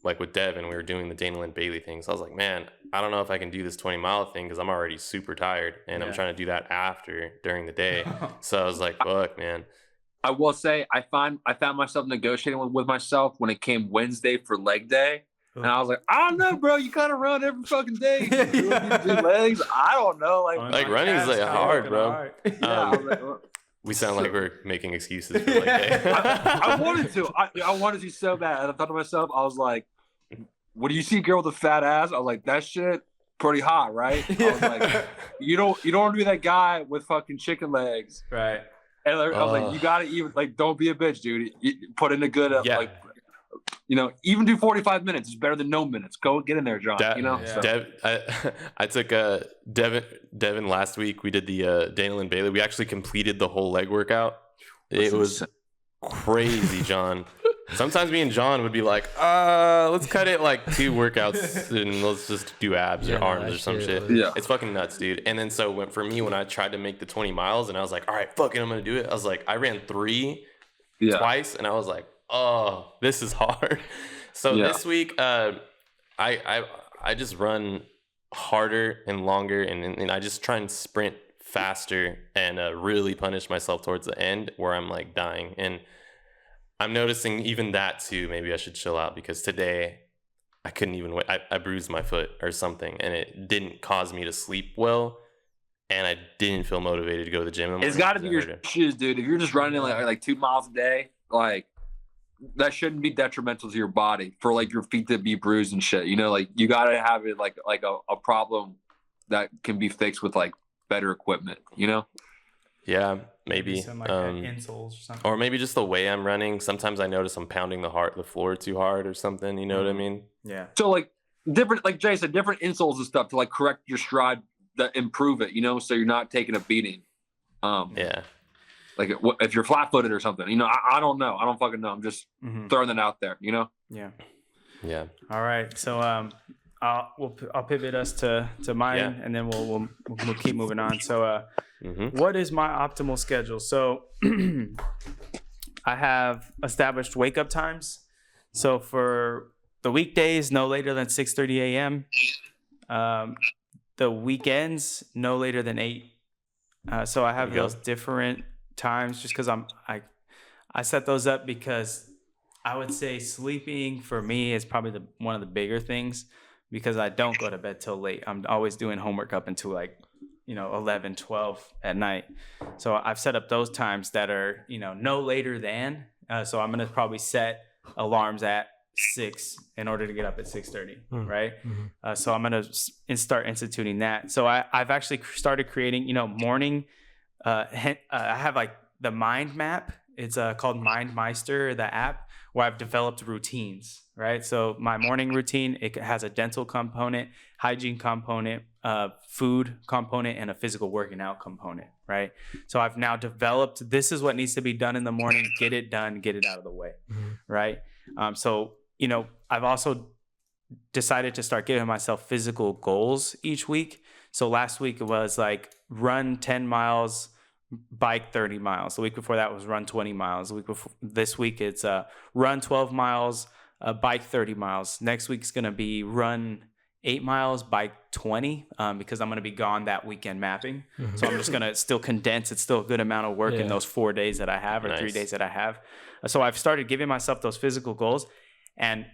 like with Dev, and we were doing the Dana Lynn Bailey thing. So I was like, man, I don't know if I can do this 20-mile thing because I'm already super tired, and I'm trying to do that during the day. So I was like, fuck, man.
I will say I found myself negotiating with myself when it came Wednesday for leg day. And I was like, I don't know, bro. You kind of run every fucking day. You do legs. I don't know.
Like running's like hard, bro.
Hard. I was like,
we sound like we're making excuses for leg day.
I wanted to. I wanted to so bad. And I thought to myself, I was like, when you see a girl with a fat ass, I was like, that shit pretty hot, right? I was like, you don't want to be that guy with fucking chicken legs,
right?
And I was like, you gotta even don't be a bitch, dude. You put in a good even do 45 minutes. It's better than no minutes. Go get in there, John.
I took Devin last week. We did the Dana Lynn Bailey. We actually completed the whole leg workout. It was crazy, John. Sometimes me and John would be like, let's cut it like 2 workouts and let's just do abs or arms or some shit.
Yeah.
It's fucking nuts, dude. And then so for me, when I tried to make the 20 miles and I was like, all right, fuck it, I'm going to do it. I was like, I ran 3 twice and I was like, oh, this is hard. So this week, I just run harder and longer and I just try and sprint faster and really punish myself towards the end where I'm like dying. And I'm noticing even that too. Maybe I should chill out because today I couldn't even wait. I bruised my foot or something and it didn't cause me to sleep well. And I didn't feel motivated to go to the gym.
It's got to be your shoes, dude. If you're just running like 2 miles a day, like that shouldn't be detrimental to your body for like your feet to be bruised and shit. Like you got to have it like a problem that can be fixed with like better equipment,
Yeah, maybe
some like insoles or something.
Or maybe just the way I'm running. Sometimes I notice I'm pounding the floor too hard or something. You know what I mean?
Yeah.
So like different, like Jay said, different insoles and stuff to like correct your stride, that improve it. So you're not taking a beating.
Yeah.
Like if you're flat-footed or something. I don't know. I don't fucking know. I'm just throwing that out there.
Yeah.
Yeah.
All right. So I'll pivot us to mine, and then we'll keep moving on. So what is my optimal schedule? So I have established wake up times. So for the weekdays, no later than 6:30 a.m. The weekends, no later than 8. So I have those different times just because I set those up because I would say sleeping for me is probably one of the bigger things because I don't go to bed till late. I'm always doing homework up until 11, 12 at night. So I've set up those times that are, no later than. So I'm going to probably set alarms at 6 in order to get up at 6:30, right? So I'm going to start instituting that. So I've actually started creating, morning. I have like the mind map. It's called MindMeister, the app, where I've developed routines, right? So my morning routine, it has a dental component, hygiene component, food component, and a physical working out component, right? So I've now developed, this is what needs to be done in the morning, get it done, get it out of the way, right? So, I've also decided to start giving myself physical goals each week. So last week it was like run 10 miles, bike 30 miles. The week before that was run 20 miles. This week it's run 12 miles, bike 30 miles. Next week's going to be run 8 miles, bike 20, because I'm going to be gone that weekend mapping. So I'm just going to still condense. It's still a good amount of work in those 4 days that I have or 3 days that I have. So I've started giving myself those physical goals, and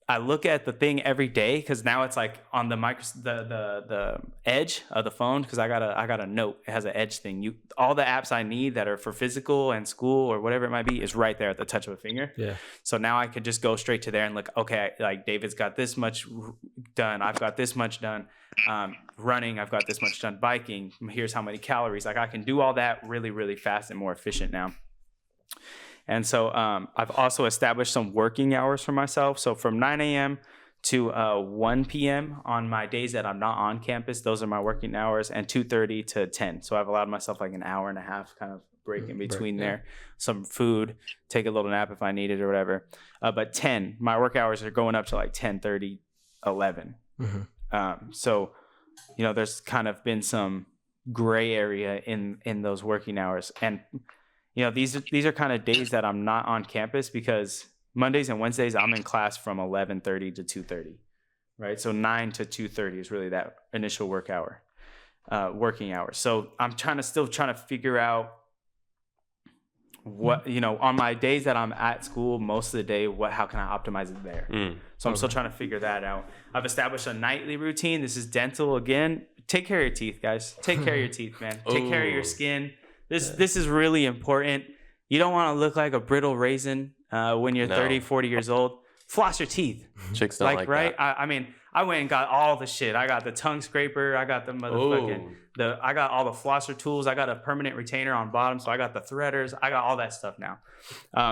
I look at the thing every day because now it's like on the the edge of the phone because I got a note. It has an edge thing. All the apps I need that are for physical and school or whatever it might be is right there at the touch of a finger. Yeah. So now I could just go straight to there and look. Okay, like David's got this much done. I've got this much done. Running, I've got this much done. Biking, here's how many calories. Like I can do all that really, really fast and more efficient now. And so I've also established some working hours for myself. So from 9 a.m. to 1 p.m. on my days that I'm not on campus. Those are my working hours, and 2:30 to 10. So I've allowed myself like an hour and a half kind of break in between there. Some food, take a little nap if I need it or whatever. But 10, my work hours are going up to like 10:30, 11. So, you know, there's kind of been some gray area in those working hours. And, you know, these are kind of days that I'm not on campus because Mondays and Wednesdays I'm in class from 11:30 to 2:30, right? So 9 to 2:30 is really that initial working hour. So I'm still trying to figure out what, you know, on my days that I'm at school most of the day, how can I optimize it there? So I'm still trying to figure that out. I've established a nightly routine. This is dental again. Take care of your teeth, guys. Take care of your teeth, man. Take care of your skin. This is really important. You don't want to look like a brittle raisin when you're 30, 40 years old. Floss your teeth.
Chicks don't like
right?
that.
I mean, I went and got all the shit. I got the tongue scraper. I got the motherfucking I got all the flosser tools. I got a permanent retainer on bottom. So I got the threaders. I got all that stuff now.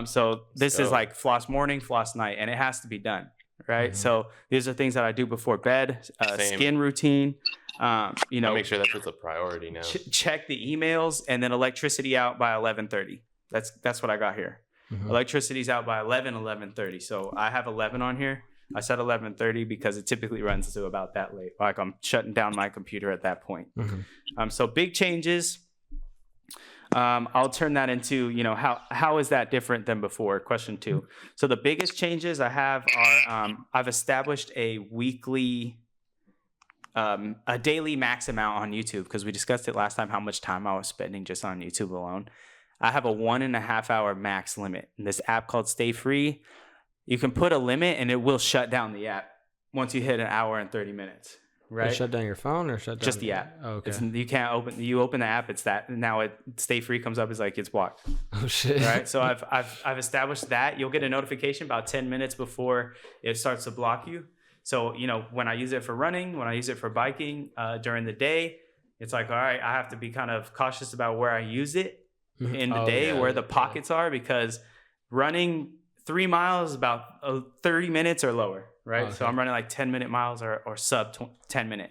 So this is like floss morning, floss night, and it has to be done, right? So these are things that I do before bed. Skin routine. You know,
I'll make sure that's a priority now.
Check the emails, and then electricity out by 11:30. That's what I got here. Electricity's out by 11:30. So I have 11 on here. I said 11:30 because it typically runs to about that late. Like I'm shutting down my computer at that point. So big changes. I'll turn that into, you know, how is that different than before? Question 2. So the biggest changes I have are I've established a weekly, a daily max amount on YouTube because we discussed it last time how much time I was spending just on YouTube alone. I have a 1.5 hour max limit in this app called Stay Free. You can put a limit and it will shut down the app once you hit 1 hour and 30 minutes, right?
Shut down your phone or shut down
just the app?
Oh, okay.
You can't open the app. It's that now Stay Free comes up as like it's blocked.
Oh shit.
Right. So I've established that. You'll get a notification about 10 minutes before it starts to block you. So, you know, when I use it for running, when I use it for biking during the day, it's like, all right, I have to be kind of cautious about where I use it in the day, where the pockets are, because running 3 miles is about 30 minutes or lower, right? Okay. So I'm running like 10-minute miles or sub 10 minute.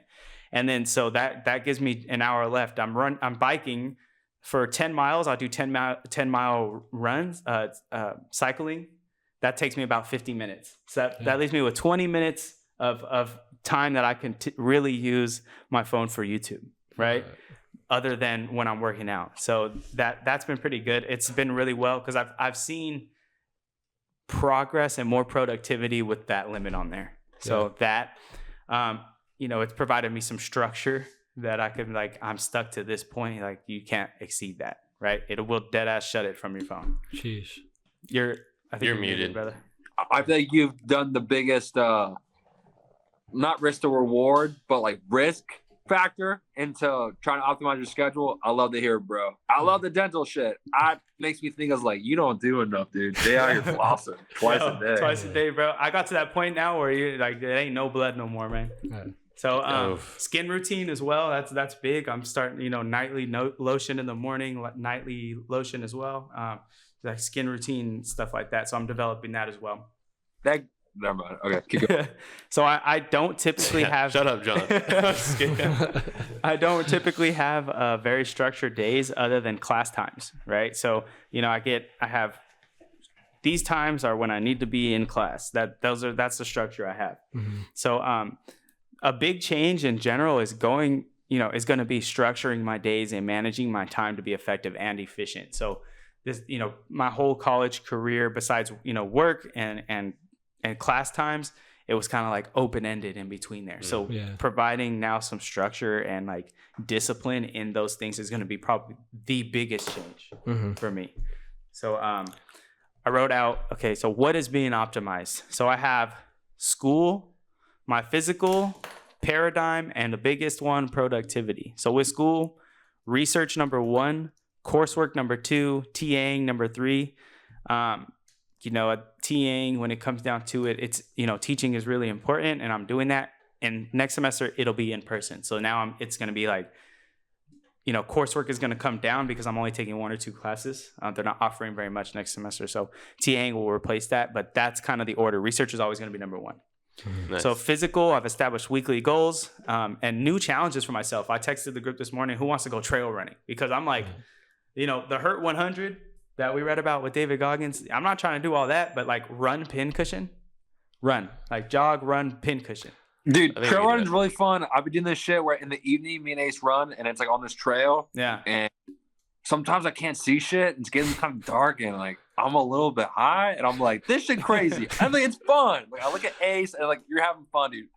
And then so that gives me an hour left. I'm biking for 10 miles. I'll do 10 mile runs, cycling. That takes me about 50 minutes. So that leaves me with 20 minutes of time that I can really use my phone for YouTube, right? Other than when I'm working out. So that's been pretty good. It's been really well because I've seen progress and more productivity with that limit on there. So that, you know, it's provided me some structure that I could, like, I'm stuck to this point. Like, you can't exceed that, right? It will dead ass shut it from your phone.
Jeez.
I think you're muted, brother.
I think you've done the biggest, not risk to reward, but like risk factor into trying to optimize your schedule. I love to hear it, bro. I love the dental shit. It makes me think, I was like, you don't do enough, dude. They are your flossing twice a day,
bro. I got to that point now where you like, there ain't no blood no more, man. So skin routine as well. That's big. I'm starting, you know, nightly lotion in the morning, nightly lotion as well. Like skin routine, stuff like that. So I'm developing that as well.
Never mind. Okay, keep going.
So I don't typically have.
Shut up, John.
I don't typically have very structured days other than class times, right? So, you know, I have these times are when I need to be in class. That's the structure I have. So a big change in general is going to be structuring my days and managing my time to be effective and efficient. So this, you know, my whole college career, besides, you know, work and class times, it was kind of like open-ended in between there. So providing now some structure and like discipline in those things is going to be probably the biggest change for me. So I wrote out, okay, so what is being optimized? So I have school, my physical, Paradyme, and the biggest one, productivity. So with school, research number 1, coursework number 2, TAing number 3. You know, TAing, when it comes down to it, it's, you know, teaching is really important, and I'm doing that. And next semester, it'll be in person. So now it's going to be like, you know, coursework is going to come down because I'm only taking 1 or 2 classes. They're not offering very much next semester. So TAing will replace that, but that's kind of the order. Research is always going to be number 1.
Nice.
So physical, I've established weekly goals and new challenges for myself. I texted the group this morning, who wants to go trail running? Because I'm like, the Hurt 100 that we read about with David Goggins, I'm not trying to do all that, but like run, pin cushion, run, like jog, run, pin cushion.
Dude,
I think
trail
we
running
did.
is really fun. I've been doing this shit where in the evening, me and Ace run, and it's like on this trail.
Yeah.
And sometimes I can't see shit. It's getting kind of dark, and like I'm a little bit high, and I'm like, this shit crazy. I think it's fun. Like I look at Ace, and like you're having fun, dude.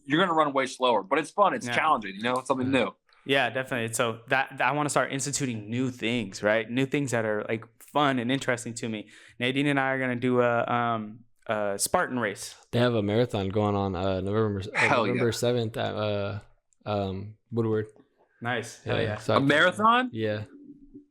You're gonna run way slower, but it's fun. It's challenging. It's something new.
Yeah, definitely. So that I want to start instituting new things, right? New things that are like fun and interesting to me. Nadine and I are gonna do a Spartan race.
They have a marathon going on November
Hell yeah.
7th at Woodward.
Nice. Hell yeah.
So
A marathon?
Yeah.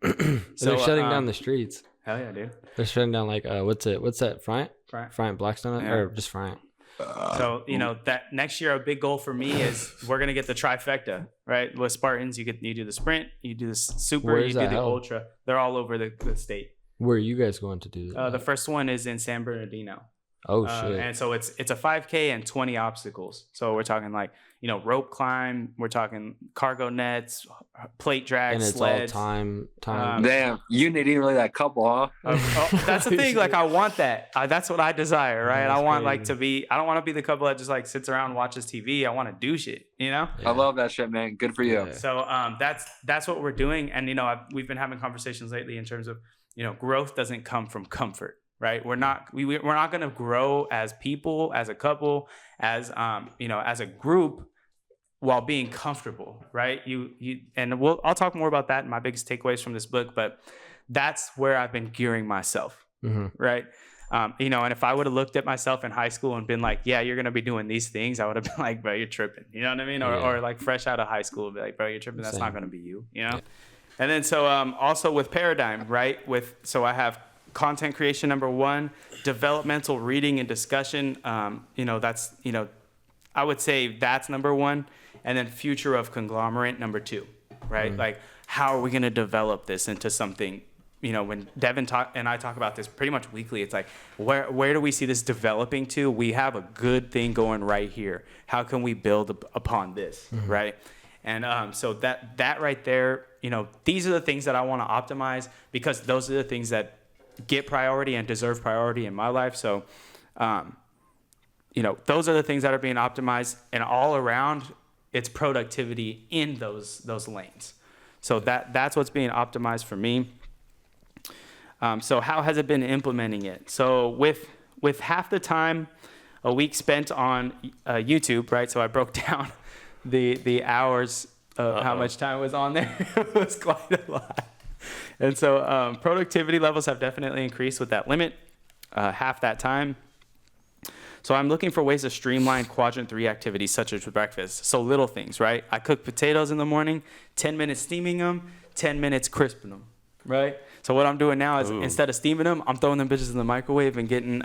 So,
They're shutting down the streets.
Hell yeah, dude.
They're shutting down like what's that? Friant Blackstone
Yeah.
or just Friant?
So that next year, a big goal for me is we're gonna get the trifecta, right? With Spartans, you do the sprint, you do the super,
Where's
you do
that
the
held?
ultra. They're all over the state.
Where are you guys going to do
The first one is in San Bernardino.
Oh shit.
And so it's a 5K and 20 obstacles. So we're talking like rope climb. We're talking cargo nets, plate drag,
And it's
sleds.
all time.
Damn, you need really that couple, huh?
That's the thing. Like I want that. That's what I desire, right?
That's
I want like
crazy.
to be. I don't want to be the couple that just like sits around and watches TV. I want to do shit.
Yeah.
I love that shit, man. Good for you.
Yeah.
So that's what we're doing. And we've been having conversations lately in terms of growth doesn't come from comfort. Right, we're not going to grow as people, as a couple, as as a group, while being comfortable. Right, I'll talk more about that in my biggest takeaways from this book. But that's where I've been gearing myself.
Mm-hmm.
Right, and if I would have looked at myself in high school and been like, yeah, you're going to be doing these things, I would have been like, bro, you're tripping. You know what I mean? Or like fresh out of high school, be like, bro, you're tripping. That's not going to be you.
Yeah.
And then so also with Paradyme, right? So I have content creation number 1, developmental reading and discussion. That's I would say that's number 1, and then future of conglomerate number 2, right? Like how are we going to develop this into something? When Devin and I talk about this pretty much weekly, it's like where do we see this developing to? We have a good thing going right here. How can we build upon this, right? And so that right there, these are the things that I want to optimize because those are the things that get priority and deserve priority in my life. So, those are the things that are being optimized, and all around it's productivity in those lanes. So that's what's being optimized for me. So how has it been implementing it? So with half the time a week spent on YouTube, right? So I broke down the hours of how much time was on there. It was quite a lot. And so productivity levels have definitely increased with that limit, half that time. So I'm looking for ways to streamline quadrant 3 activities such as breakfast. So little things, right? I cook potatoes in the morning, 10 minutes steaming them, 10 minutes crisping them, right? So what I'm doing now is instead of steaming them, I'm throwing them bitches in the microwave and getting,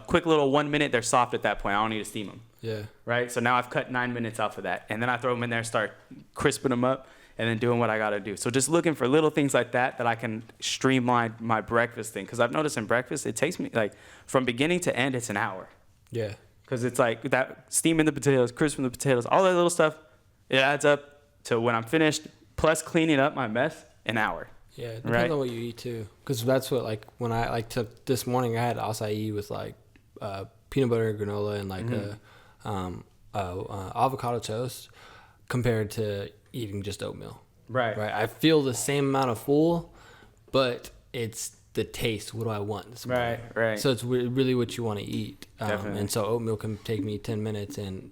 quick little 1 minute. They're soft at that point. I don't need to steam them.
Yeah.
Right? So now I've cut 9 minutes off of that. And then I throw them in there, start crisping them up, and then doing what I got to do. So just looking for little things like that I can streamline my breakfast thing. Because I've noticed in breakfast, it takes me, like, from beginning to end, it's an hour.
Yeah.
Because it's like that steaming the potatoes, crisping the potatoes, all that little stuff, it adds up to when I'm finished, plus cleaning up my mess, an hour.
Yeah, it depends on what you eat too. Because that's what, like, when I took this morning, I had acai with like peanut butter, granola, and like avocado toast compared to eating just oatmeal.
Right.
Right. I feel the same amount of full, but it's the taste. What do I want? this morning?
Right.
So it's really what you want to eat.
Definitely.
And so oatmeal can take me 10 minutes, and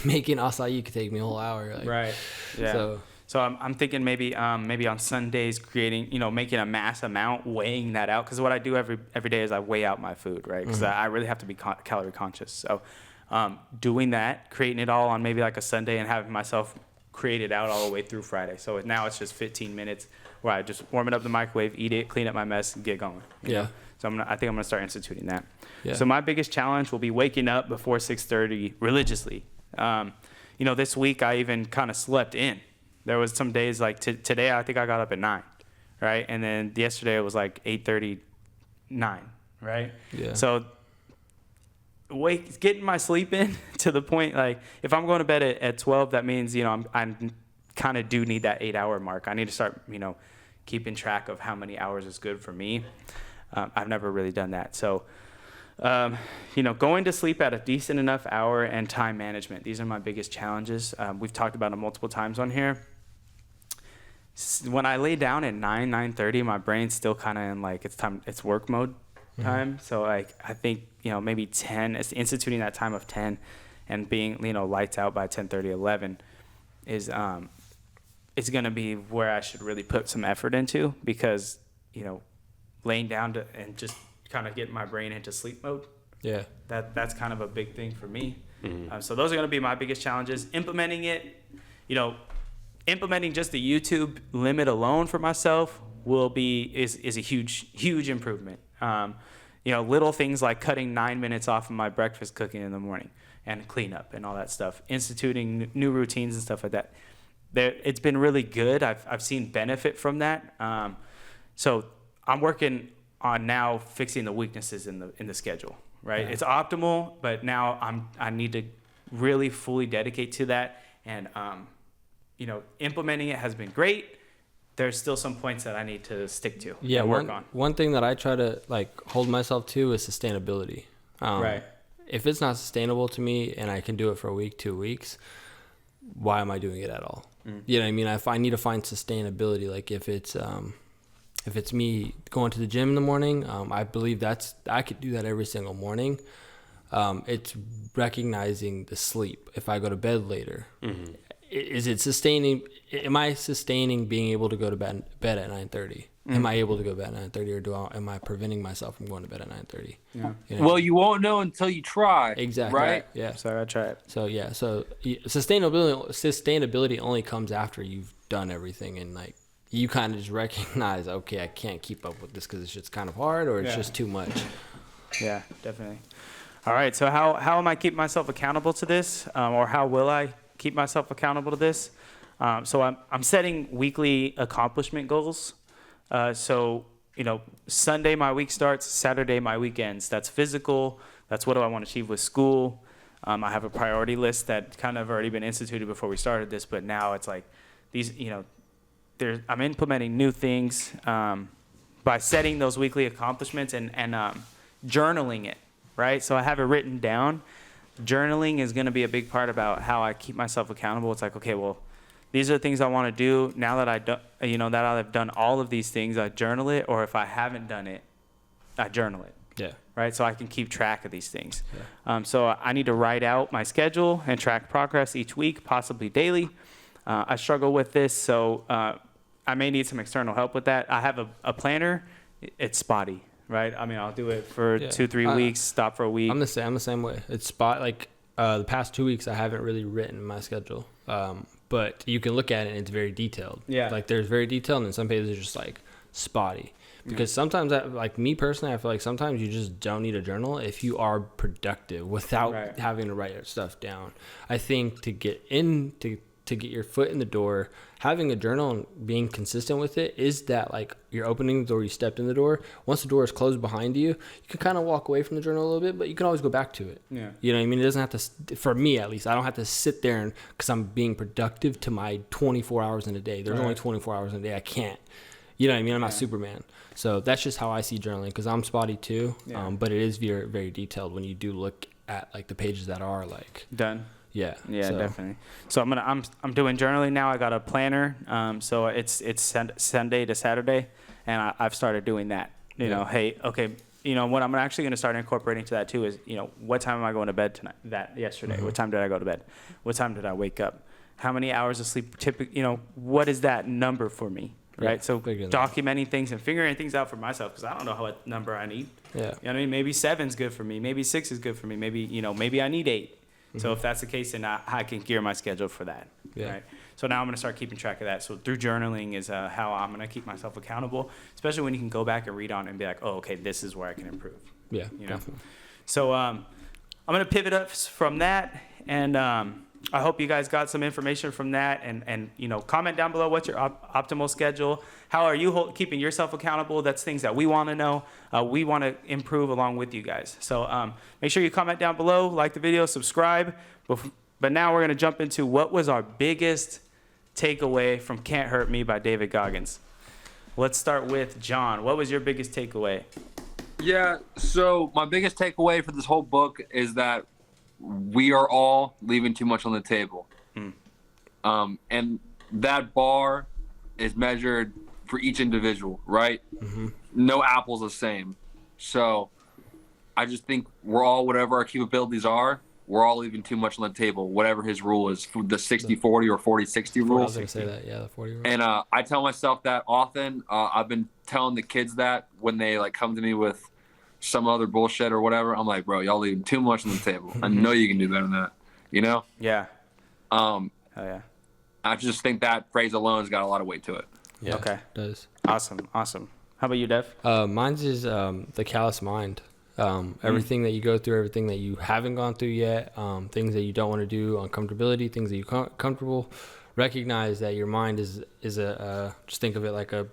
making acai could take me a whole hour. Like,
Right. Yeah. So I'm thinking maybe on Sundays creating, making a mass amount, weighing that out. Because what I do every day is I weigh out my food, right? Because I really have to be calorie conscious. So doing that, creating it all on maybe like a Sunday and having myself create it out all the way through Friday. So now it's just 15 minutes where I just warm it up in the microwave, eat it, clean up my mess, and get going. you know? So I think I'm gonna start instituting that.
Yeah.
So my biggest challenge will be waking up before 6:30 religiously. This week I even kind of slept in. There was some days like today I think I got up at 9, right? And then yesterday it was like 8:39, right?
Yeah.
So getting my sleep in to the point, like if I'm going to bed at 12, that means, I kind of do need that 8-hour mark. I need to start, keeping track of how many hours is good for me. I've never really done that. So, going to sleep at a decent enough hour and time management. These are my biggest challenges. We've talked about them multiple times on here. When I lay down at 9:30, my brain's still kind of in like it's work mode time. So like I think maybe 10. It's instituting that time of 10, and being lights out by 10:30, 11 is it's gonna be where I should really put some effort into, because laying down and just kind of getting my brain into sleep mode.
Yeah.
That's kind of a big thing for me. So those are going to be my biggest challenges. Implementing it, implementing just the YouTube limit alone for myself is a huge improvement. Little things like cutting 9 minutes off of my breakfast cooking in the morning and cleanup and all that stuff, instituting new routines and stuff like that. It's been really good. I've seen benefit from that. So I'm working on now fixing the weaknesses in the schedule, right? Yeah. It's optimal, but now I need to really fully dedicate to that. And, implementing it has been great. There's still some points that I need to stick to and work on.
One thing that I try to hold myself to is sustainability.
Right.
If it's not sustainable to me and I can do it for a week, 2 weeks, why am I doing it at all? You know what I mean? I need to find sustainability. Like if it's me going to the gym in the morning, I believe I could do that every single morning. It's recognizing the sleep. If I go to bed later, is it sustaining? Am I sustaining being able to go to bed at 9:30? Am I able to go to bed at 9:30, or am I preventing myself from going to bed at 9:30?
Yeah.
Well, you won't know until you try.
Exactly.
Right?
Yeah.
So I try it.
So yeah. So sustainability only comes after you've done everything, and you kind of just recognize, okay, I can't keep up with this because it's just kind of hard, or it's just too much.
Yeah, definitely. All right. So how am I keeping myself accountable to this, or how will I keep myself accountable to this? So I'm setting weekly accomplishment goals. So Sunday my week starts, Saturday my week ends. That's physical. That's what do I want to achieve with school. I have a priority list that kind of already been instituted before we started this, but now it's like these, I'm implementing new things by setting those weekly accomplishments and journaling it, right? So I have it written down. Journaling is going to be a big part about how I keep myself accountable. It's like, okay, well, these are the things I want to do. Now that I've done all of these things, I journal it, or if I haven't done it, I journal it.
Yeah.
Right. So I can keep track of these things. Yeah. So I need to write out my schedule and track progress each week, possibly daily. I struggle with this, so I may need some external help with that. I have a planner. It's spotty, right? I mean, I'll do it for 2-3 weeks, stop for a week.
I'm the same way. It's the past 2 weeks I haven't really written my schedule. But you can look at it and it's very detailed. Yeah. There's very detailed, and then some pages are just spotty. Because sometimes, me personally, I feel like sometimes you just don't need a journal if you are productive without having to write stuff down. I think to get your foot in the door, having a journal and being consistent with it is that you're opening the door, you stepped in the door. Once the door is closed behind you, you can kind of walk away from the journal a little bit, but you can always go back to it. Yeah. You know what I mean? It doesn't have to, for me at least, I don't have to sit there because I'm being productive to my 24 hours in a day. There's only 24 hours in a day. I can't. You know what I mean? I'm not Superman. So that's just how I see journaling, because I'm spotty too. Yeah. But it is very, very detailed when you do look at the pages that are
done.
Yeah.
Yeah, so. Definitely. So I'm doing journaling now. I got a planner. So it's Sunday to Saturday, and I've started doing that. Hey, okay. What I'm actually going to start incorporating to that too is, what time am I going to bed tonight? Yesterday. What time did I go to bed? What time did I wake up? How many hours of sleep? What is that number for me? Right. So documenting things and figuring things out for myself, because I don't know what number I need. Yeah. You know what I mean? Maybe 7's good for me. Maybe 6 is good for me. Maybe I need 8. So if that's the case, then I can gear my schedule for that. Yeah. Right. So now I'm going to start keeping track of that. So through journaling is how I'm going to keep myself accountable, especially when you can go back and read on and be like, oh, okay, this is where I can improve. Yeah. Definitely. So I'm going to pivot up from that and I hope you guys got some information from that, and comment down below what's your optimal schedule. How are you keeping yourself accountable? That's things that we want to know. We want to improve along with you guys. So make sure you comment down below, like the video, subscribe. But now we're going to jump into what was our biggest takeaway from Can't Hurt Me by David Goggins. Let's start with John. What was your biggest takeaway?
Yeah, so my biggest takeaway for this whole book is that we are all leaving too much on the table. And that bar is measured for each individual, right? Mm-hmm. No apple's the same. So I just think we're all, whatever our capabilities are, we're all leaving too much on the table, whatever his rule is, the 60-40 or 40-60 rule.
I was going to say that, yeah, the 40 rule.
And I tell myself that often. I've been telling the kids that when they like come to me with some other bullshit or whatever. I'm like, bro, y'all leaving too much on the table. I know you can do better than that, you know?
Yeah.
Oh
yeah.
I just think that phrase alone has got a lot of weight to it.
Yeah,
okay.
It does.
Awesome. How about you, Dev?
Mine's is the callous mind. Everything that you go through, everything that you haven't gone through yet, things that you don't want to do, uncomfortability, things that you're comfortable. Recognize that your mind is just think of it like a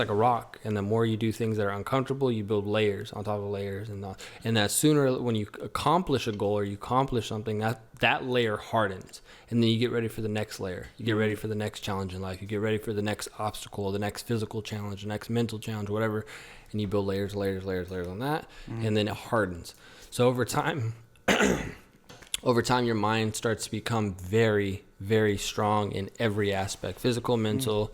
rock, and the more you do things that are uncomfortable, you build layers on top of layers, and that sooner when you accomplish a goal or you accomplish something, that layer hardens, and then you get ready for the next layer. You get ready for the next challenge in life. You get ready for the next obstacle, the next physical challenge, the next mental challenge, whatever, and you build layers on that, and then it hardens. So over time, your mind starts to become very, very strong in every aspect: physical, mental,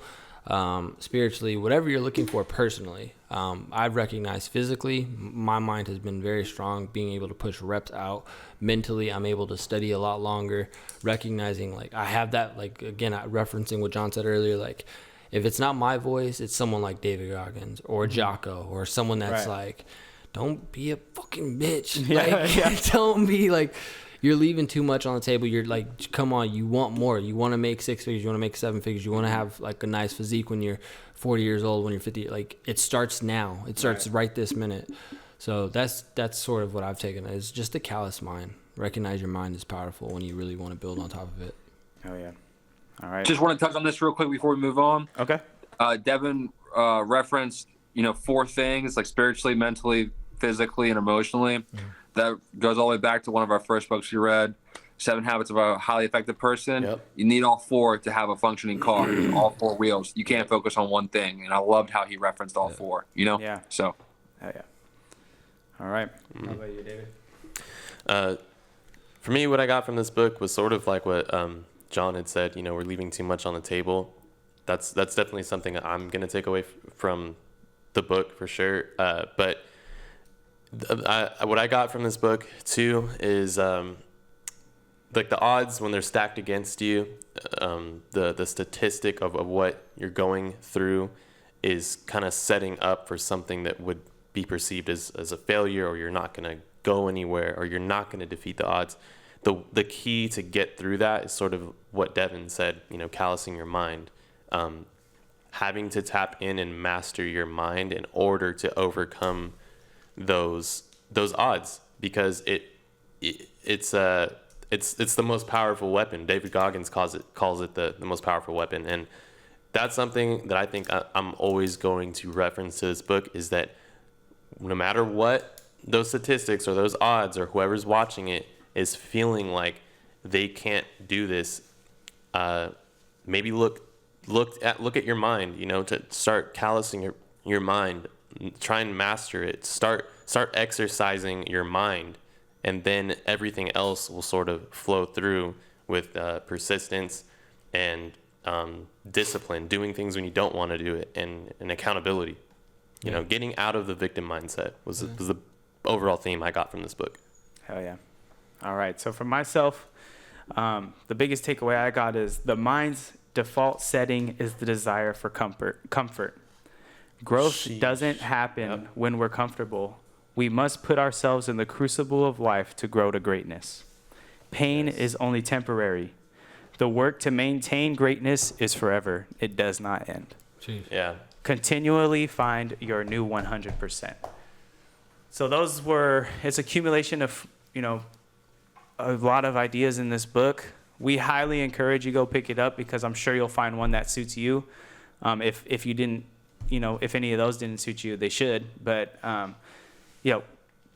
spiritually, whatever you're looking for personally. I've recognized physically, my mind has been very strong, being able to push reps out. Mentally, I'm able to study a lot longer, recognizing like I have that, like, again, referencing what John said earlier, like if it's not my voice, it's someone like David Goggins or Jocko or someone that's like, don't be a fucking bitch. Don't be like, you're leaving too much on the table. You're like, come on, you want more. You want to make 6 figures. You want to make 7 figures. You want to have like a nice physique when you're 40 years old, when you're 50. Like, it starts now. It starts right this minute. So that's sort of what I've taken. Is just a callous mind. Recognize your mind is powerful when you really want to build on top of it.
Oh, yeah. All right.
Just want to touch on this real quick before we move on.
Okay.
Devin referenced, 4 things, like spiritually, mentally, physically, and emotionally. Mm-hmm. That goes all the way back to one of our first books we read, 7 Habits of a Highly Effective Person. Yep. You need all 4 to have a functioning car, all 4 wheels. You can't focus on one thing. And I loved how he referenced all 4, Yeah. So.
Oh, yeah. All right. How about you, David?
For me, what I got from this book was sort of like what John had said, we're leaving too much on the table. That's definitely something I'm going to take away from the book for sure. But what I got from this book too is like the odds when they're stacked against you, the statistic of what you're going through is kind of setting up for something that would be perceived as a failure, or you're not going to go anywhere, or you're not going to defeat the odds. The key to get through that is sort of what Devin said, callousing your mind, having to tap in and master your mind in order to overcome those odds, because it's the most powerful weapon. David Goggins calls it the most powerful weapon, and that's something that I think I'm always going to reference to this book, is that no matter what those statistics or those odds or whoever's watching it is feeling like they can't do this, maybe look at your mind, to start callousing your mind, try and master it, start exercising your mind, and then everything else will sort of flow through with persistence and discipline, doing things when you don't want to do it, and accountability. Getting out of the victim mindset was the overall theme I got from this book.
Hell yeah. All right. So for myself, the biggest takeaway I got is the mind's default setting is the desire for comfort. Growth doesn't happen when we're comfortable. We must put ourselves in the crucible of life to grow to greatness. Pain is only temporary. The work to maintain greatness is forever. It does not end.
Jeez.
Yeah.
Continually find your new 100%. So it's accumulation of, a lot of ideas in this book. we highly encourage you go pick it up because I'm sure you'll find one that suits you. If you didn't, if any of those didn't suit you, they should. But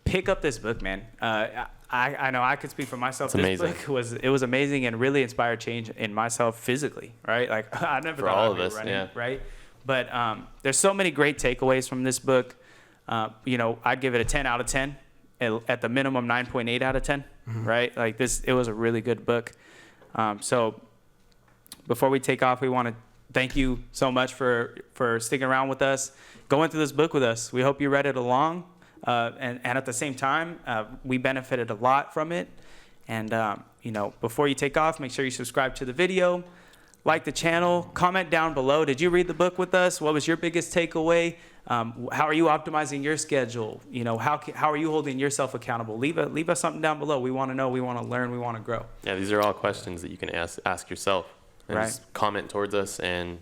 pick up this book, man. I know I could speak for myself.
It's
this
amazing.
book was amazing and really inspired change in myself physically, right? Like I never
For
thought
all
I'd
of
be
us,
running,
yeah.
right? But there's so many great takeaways from this book. I'd give it a 10 out of 10, at the minimum 9.8 out of 10, right? Like it was a really good book. So before we take off, we want to thank you so much for sticking around with us, going through this book with us. We hope you read it along. And at the same time, we benefited a lot from it. And, before you take off, make sure you subscribe to the video, like the channel, comment down below. Did you read the book with us? What was your biggest takeaway? How are you optimizing your schedule? How are you holding yourself accountable? Leave us something down below. We want to know. We want to learn. We want to grow.
Yeah, these are all questions that you can ask yourself. And
Right.
just comment towards us and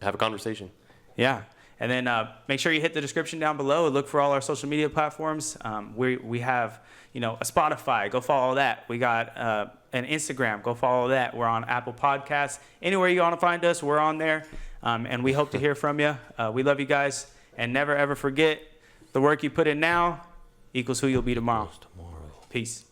have a conversation.
Yeah. And then make sure you hit the description down below and look for all our social media platforms. We have, a Spotify. Go follow that. We got an Instagram. Go follow that. We're on Apple Podcasts. Anywhere you want to find us, we're on there. And we hope to hear from you. We love you guys. And never, ever forget, the work you put in now equals who you'll be tomorrow. Peace.